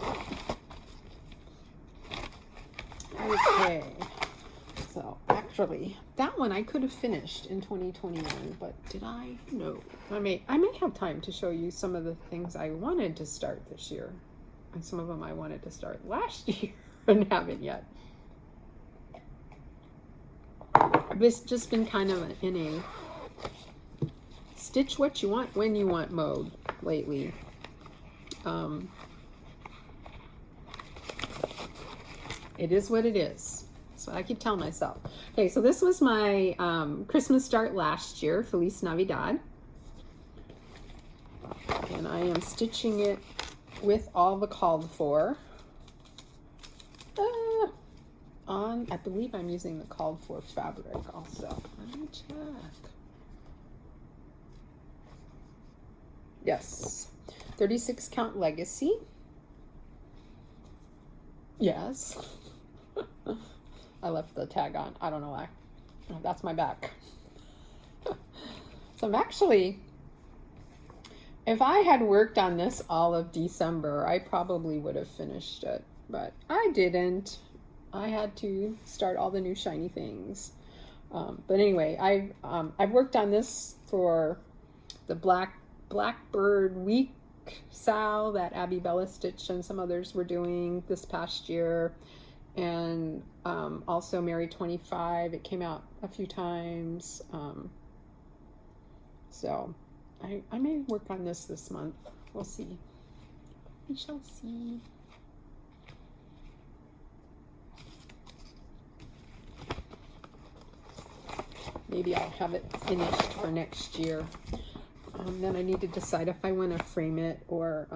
Okay, so actually that one I could have finished in 2021, but did I? No. I may have time to show you some of the things I wanted to start this year, and some of them I wanted to start last year and haven't yet. I've just been kind of in a stitch what you want when you want mode lately. It is what it is. That's what I keep telling myself. Okay, so this was my Christmas start last year, Felice Navidad. And I am stitching it with all the called for. I believe I'm using the called for fabric also. Let me check. Yes, 36 count legacy. Yes. I left the tag on. I don't know why. Oh, that's my back. So I'm actually, if I had worked on this all of December, I probably would have finished it, but I didn't. I had to start all the new shiny things. But anyway, I've worked on this for the Blackbird Week Sal that Abby Bella Stitch and some others were doing this past year, and also Mary 25. It came out a few times, so I may work on this month. We'll see. We shall see. Maybe I'll have it finished for next year. Then I need to decide if I want to frame it or,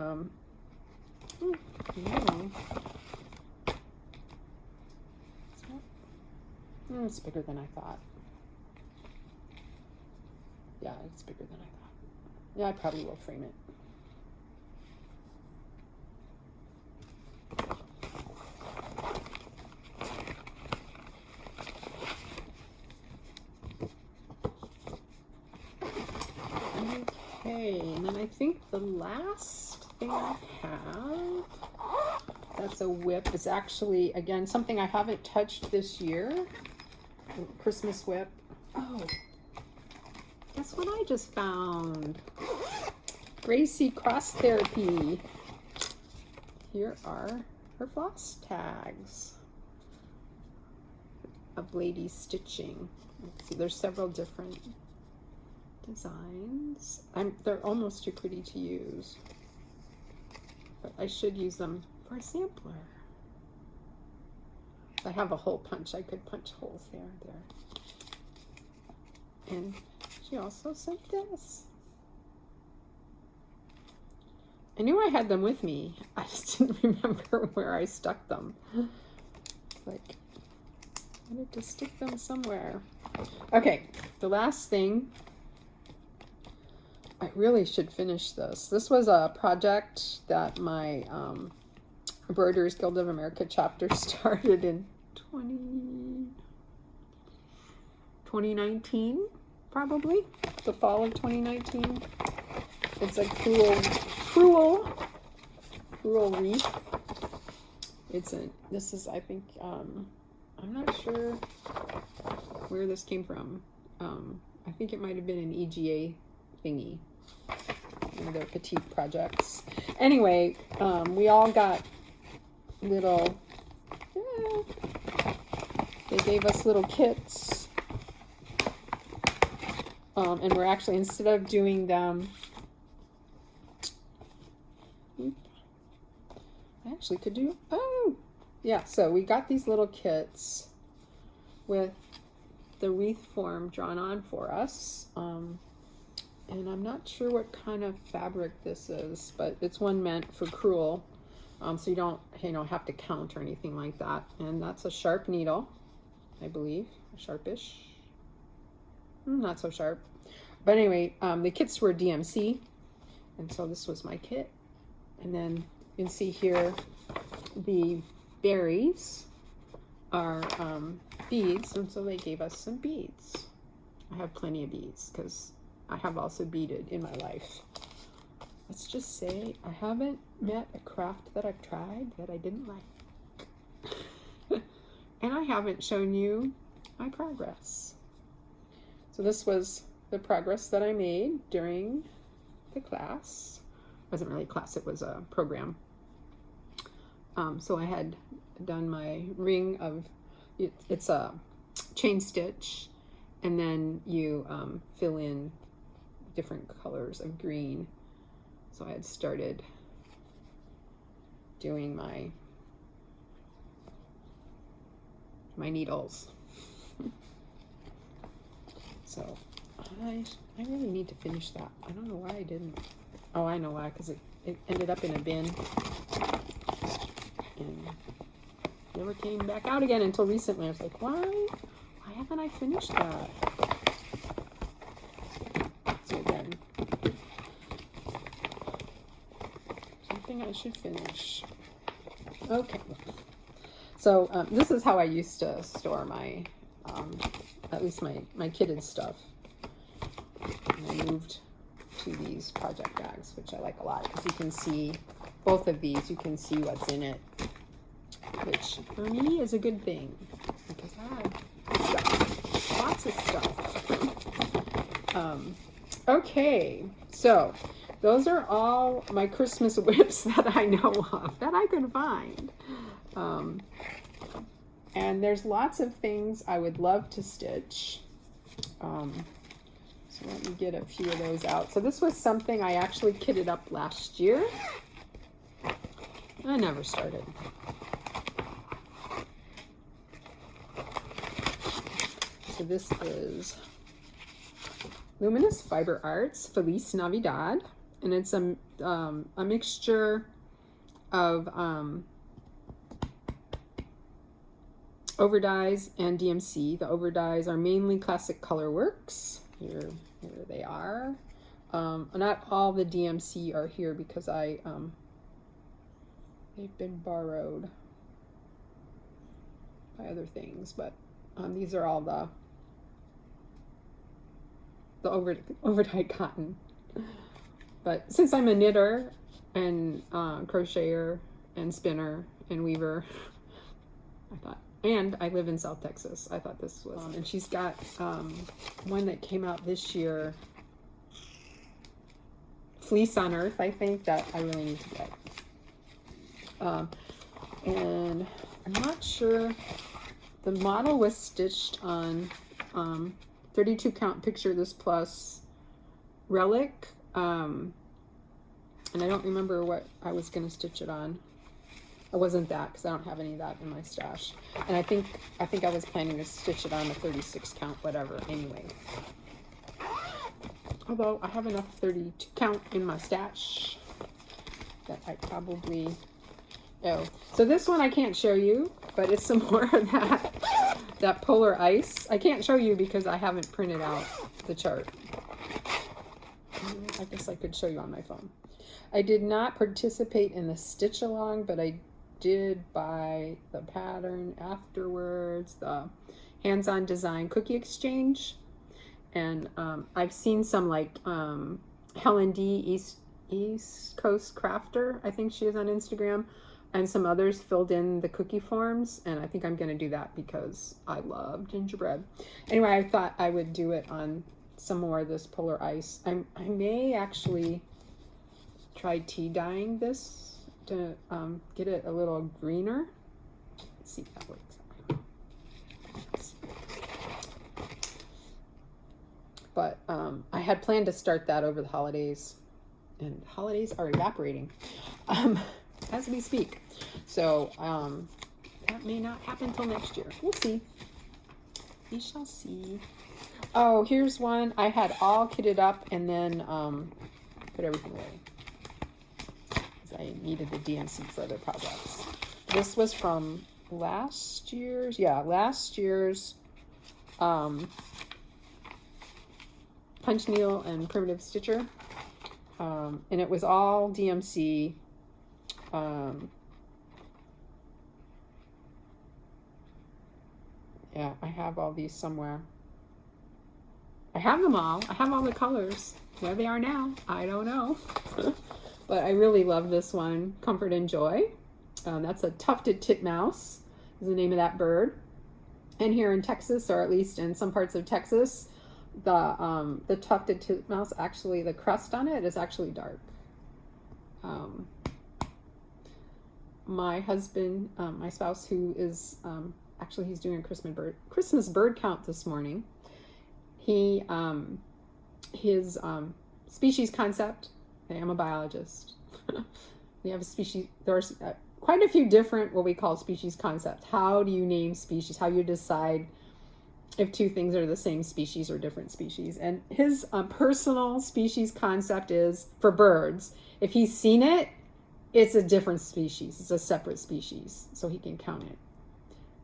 it's bigger than I thought. Yeah, it's bigger than I thought. Yeah, I probably will frame it. Okay, and then I think the last thing I have, that's a WIP. It's actually, again, something I haven't touched this year. Christmas WIP. Oh, guess what I just found? Gracie Cross Therapy. Here are her floss tags of ladies stitching. Let's see, there's several different designs. They're almost too pretty to use, but I should use them for a sampler. I have a hole punch. I could punch holes there. And she also sent this. I knew I had them with me. I just didn't remember where I stuck them. It's like I wanted to stick them somewhere. Okay, the last thing. I really should finish this. This was a project that my Embroiderers Guild of America chapter started in 2019, probably the fall of 2019. It's a cruel wreath. This is, I think, I'm not sure where this came from. I think it might have been an EGA thingy, one of their petite projects. Anyway, we all got little, they gave us little kits, and we're actually, instead of doing them actually could do, oh, yeah, so we got these little kits with the wreath form drawn on for us. And I'm not sure what kind of fabric this is, but it's one meant for crewel. So you don't, have to count or anything like that. And that's a sharp needle, I believe, sharpish. Not so sharp. But anyway, the kits were DMC. And so this was my kit. And then you can see here, the berries are beads. And so they gave us some beads. I have plenty of beads because I have also beaded in my life. Let's just say I haven't met a craft that I've tried that I didn't like. And I haven't shown you my progress. So this was the progress that I made during the class. It wasn't really a class, it was a program. So I had done my ring of, it's a chain stitch, and then you fill in different colors of green. So I had started doing my needles. So I really need to finish that. I don't know why I didn't. Oh, I know why, because it ended up in a bin and never came back out again until recently. I was like, why haven't I finished that? So again, something I should finish. Okay. So this is how I used to store my, at least my kitted stuff. And I moved to these project bags, which I like a lot, because you can see both of these, you can see what's in it, which for me is a good thing, because I have stuff, lots of stuff. Okay, so those are all my Christmas WIPs that I know of, that I could find. And there's lots of things I would love to stitch. So let me get a few of those out. So this was something I actually kitted up last year. I never started. So this is Luminous Fiber Arts Felice Navidad, and it's a mixture of overdyes and DMC. The overdyes are mainly Classic Colorworks. Here they are. Not all the DMC are here because they've been borrowed by other things, but these are all the overdyed cotton. But since I'm a knitter and crocheter and spinner and weaver, I thought, and I live in South Texas, I thought this was, and she's got one that came out this year, Fleece on Earth, I think, that I really need to get. And I'm not sure, the model was stitched on 32 count Picture This Plus Relic, and I don't remember what I was going to stitch it on. It wasn't that, because I don't have any of that in my stash. And I think I was planning to stitch it on a 36 count whatever anyway. Although I have enough 32 count in my stash that I probably, oh. So this one I can't show you, but it's some more of that polar ice. I can't show you because I haven't printed out the chart. I guess I could show you on my phone. I did not participate in the stitch along, but I did buy the pattern afterwards, the hands-on design cookie exchange. And I've seen some, like Helen D, East Coast Crafter, I think she is on Instagram, and some others filled in the cookie forms, and I think I'm going to do that because I love gingerbread. Anyway, I thought I would do it on some more of this polar ice. I may actually try tea dyeing this to get it a little greener. Let's see if that works. But I had planned to start that over the holidays, and holidays are evaporating. as we speak. So that may not happen till next year. We'll see. We shall see. Oh, here's one. I had all kitted up and then put everything away because I needed the DMC for other projects. This was from last year's punch needle and primitive stitcher, and it was all DMC. Yeah, I have all these somewhere. I have them all. I have all the colors. Where they are now, I don't know. But I really love this one, Comfort and Joy. That's a Tufted Tit Mouse is the name of that bird. And here in Texas, or at least in some parts of Texas, the Tufted Tit Mouse, actually the crust on it is actually dark. My husband, my spouse, who is actually he's doing a Christmas bird count this morning. He his species concept. Okay, I'm a biologist. We have a species. There's quite a few different what we call species concept. How do you name species? How you decide if two things are the same species or different species? And his personal species concept is for birds. If he's seen it, it's a different species. It's a separate species, so he can count it.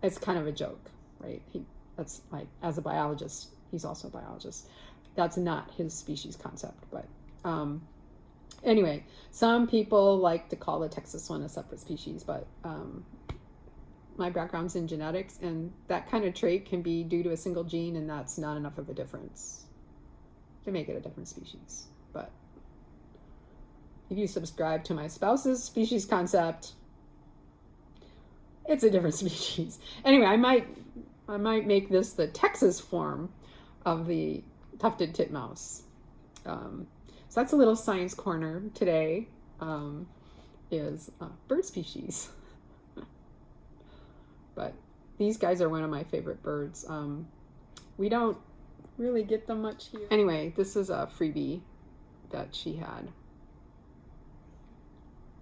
It's kind of a joke, right? That's like, as a biologist, he's also a biologist. That's not his species concept, but anyway, some people like to call the Texas one a separate species, but my background's in genetics, and that kind of trait can be due to a single gene, and that's not enough of a difference to make it a different species. But if you subscribe to my spouse's species concept, it's a different species. Anyway, I might make this the Texas form of the Tufted Tit Mouse. So that's a little science corner today, is bird species. But these guys are one of my favorite birds. We don't really get them much here. Anyway, this is a freebie that she had.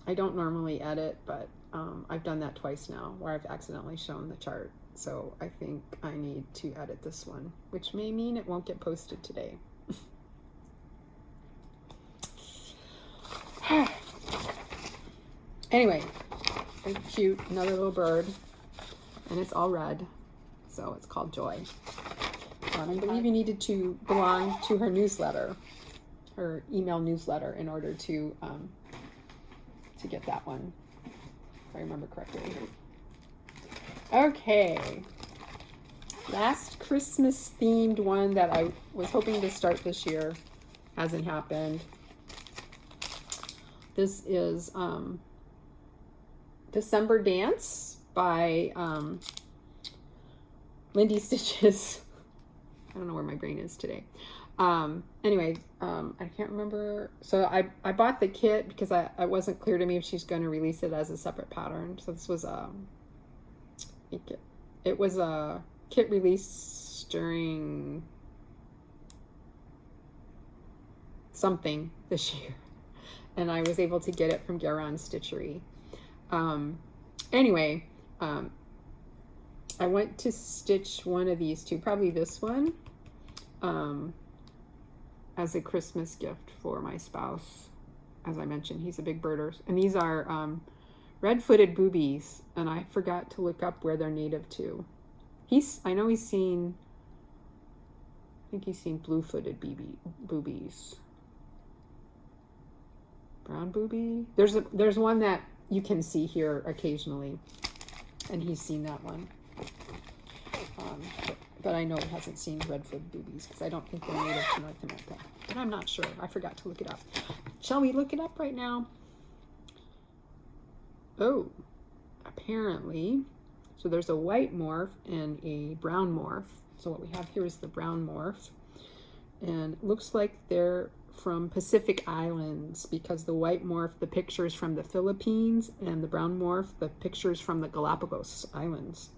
I don't normally edit, but I've done that twice now where I've accidentally shown the chart. So I think I need to edit this one, which may mean it won't get posted today. Anyway, very cute, another little bird, and it's all red, so it's called Joy. I believe you needed to belong to her newsletter, her email newsletter, in order to get that one, if I remember correctly. Okay, last Christmas themed one that I was hoping to start this year hasn't happened. This is December Dance by Lindy Stitches. I don't know where my brain is today. Anyway, I can't remember. So I bought the kit because it wasn't clear to me if she's going to release it as a separate pattern. So this was it was a kit release during something this year, and I was able to get it from Garon Stitchery. Anyway, I went to stitch one of these two, probably this one, as a Christmas gift for my spouse. As I mentioned, he's a big birder. And these are red-footed boobies, and I forgot to look up where they're native to. I know he's seen, I think he's seen blue-footed boobies. Brown booby? There's one that you can see here occasionally, and he's seen that one. But I know he hasn't seen red-footed boobies because I don't think they're native to North America. But I'm not sure. I forgot to look it up. Shall we look it up right now? Oh, apparently. So there's a white morph and a brown morph. So what we have here is the brown morph. And it looks like they're from Pacific Islands because the white morph, the picture is from the Philippines, and the brown morph, the picture is from the Galapagos Islands.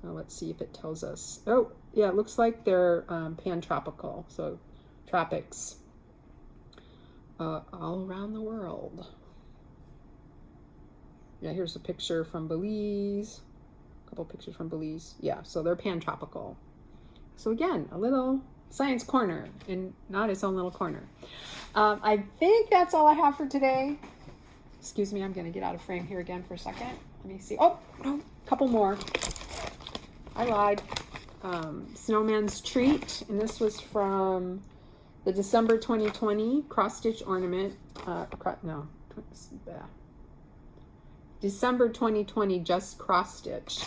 Let's see if it tells us. Oh, yeah, it looks like they're pan-tropical, so tropics all around the world. Yeah, here's a picture from Belize. A couple pictures from Belize. Yeah, so they're pan-tropical. So again, a little science corner and not its own little corner. I think that's all I have for today. Excuse me, I'm going to get out of frame here again for a second. Let me see. Oh, a couple more. I lied. Snowman's Treat, and this was from the December 2020 cross-stitch ornament. December 2020 just cross-stitch.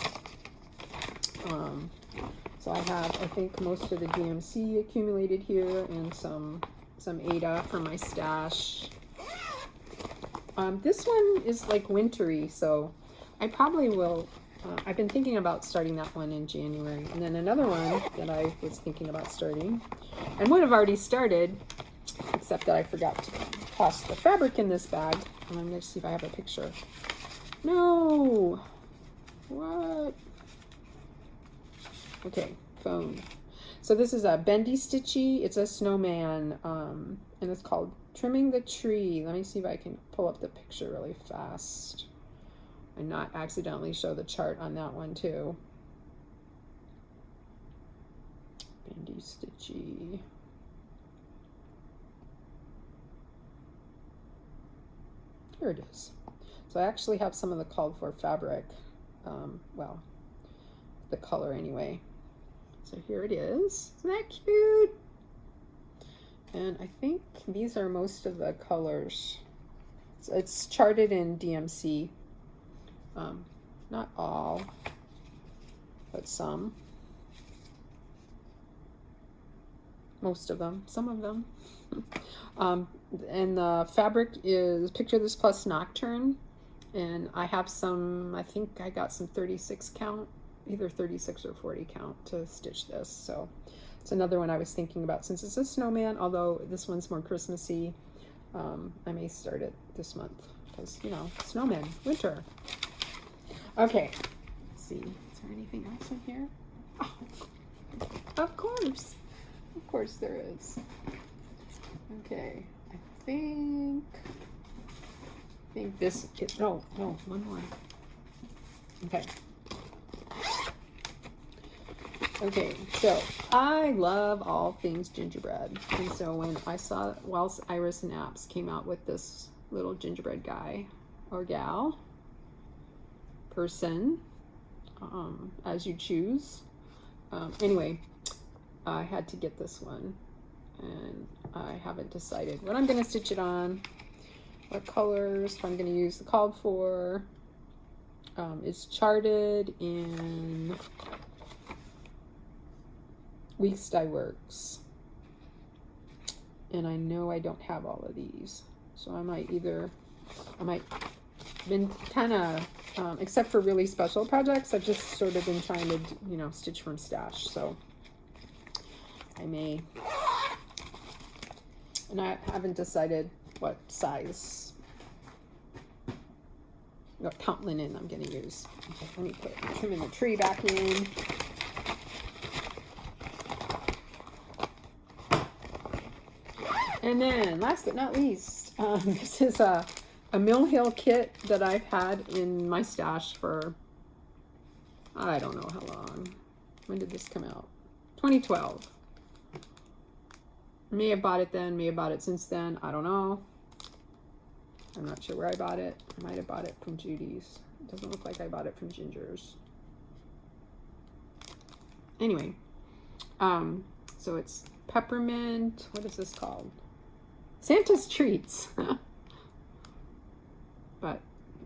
So I have, I think, most of the DMC accumulated here and some Ada from my stash. This one is like wintry, so I probably will, I've been thinking about starting that one in January. And then another one that I was thinking about starting, and would have already started, except that I forgot to toss the fabric in this bag. And I'm going to see if I have a picture. No! What? Okay, phone. So this is a Bendy Stitchy. It's a snowman, and it's called Trimming the Tree. Let me see if I can pull up the picture really fast and not accidentally show the chart on that one too. Bendy Stitchy. Here it is. So I actually have some of the called for fabric, well, the color anyway. So here it is. Isn't that cute? And I think these are most of the colors. So it's charted in DMC. Not all, but some. Most of them, some of them. And the fabric is Picture This Plus Nocturne. And I have some, I think I got some 36 count, either 36 or 40 count to stitch this. So it's another one I was thinking about since it's a snowman, although this one's more Christmassy. I may start it this month because, you know, snowman, winter. Okay, let's see. Is there anything else in here? Oh, of course there is. Okay, I think this is, no, one more. Okay. Okay, so I love all things gingerbread. And so when I saw Wells, Iris, and Apps came out with this little gingerbread guy or gal, person, as you choose. Anyway, I had to get this one. And I haven't decided what I'm going to stitch it on, what colors, if I'm going to use the called for. It's charted in Weeks Dye Works. And I know I don't have all of these. So I might been kind of, except for really special projects, I've just sort of been trying to, you know, stitch from stash. So I may, and I haven't decided what size, what count linen I'm going to use. Okay, let me put Trimming the Tree back in. And then, last but not least, this is a Mill Hill kit that I've had in my stash for, I don't know how long. When did this come out? 2012. May have bought it then, may have bought it since then. I don't know. I'm not sure where I bought it. I might have bought it from Judy's. It doesn't look like I bought it from Ginger's. Anyway, so it's peppermint. What is this called? Santa's Treats. But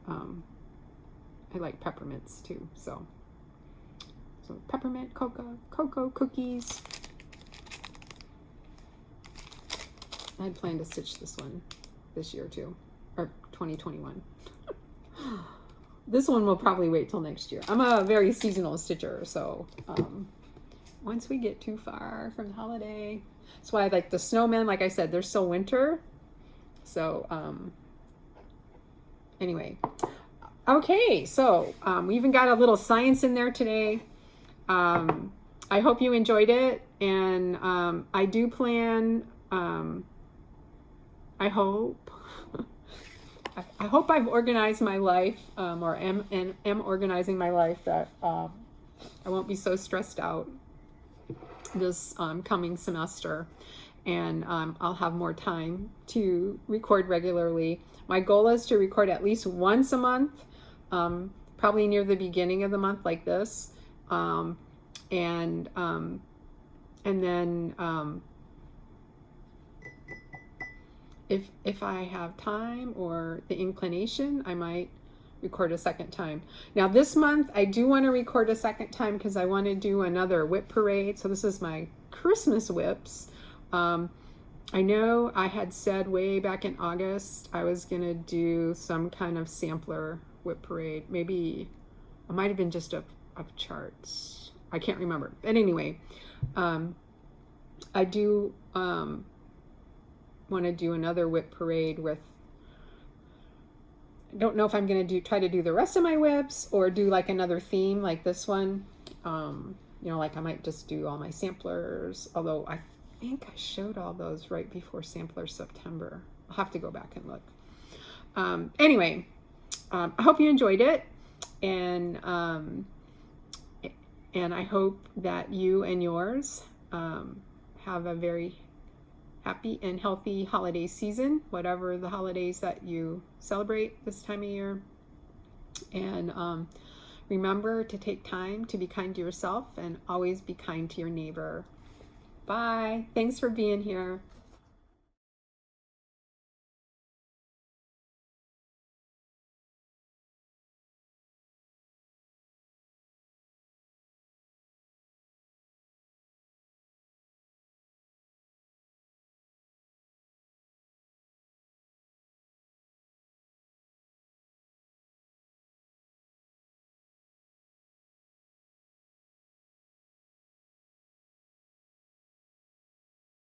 I like peppermints too. So peppermint, cocoa cookies. I had planned to stitch this one this year too, or 2021. This one will probably wait till next year. I'm a very seasonal stitcher, so once we get too far from the holiday, that's why I like the snowmen. Like I said, they're still winter. So anyway, okay, so we even got a little science in there today. I hope you enjoyed it, and I do plan, I hope, I hope I've organized my life, or am organizing my life, that I won't be so stressed out this coming semester, and I'll have more time to record regularly. My goal is to record at least once a month, probably near the beginning of the month, like this, and then if I have time or the inclination, I might record a second time. Now this month I do want to record a second time because I want to do another WIP parade. So this is my Christmas WIPs. I know I had said way back in August I was gonna do some kind of sampler WIP parade. Maybe it might have been just of charts. I can't remember. But anyway, I do want to do another WIP parade with, I don't know if I'm going to try to do the rest of my WIPs or do like another theme like this one. You know, like I might just do all my samplers, although I think I showed all those right before Sampler September. I'll have to go back and look. Anyway, I hope you enjoyed it, and I hope that you and yours have a very happy and healthy holiday season, whatever the holidays that you celebrate this time of year. And remember to take time to be kind to yourself and always be kind to your neighbor. Bye. Thanks for being here.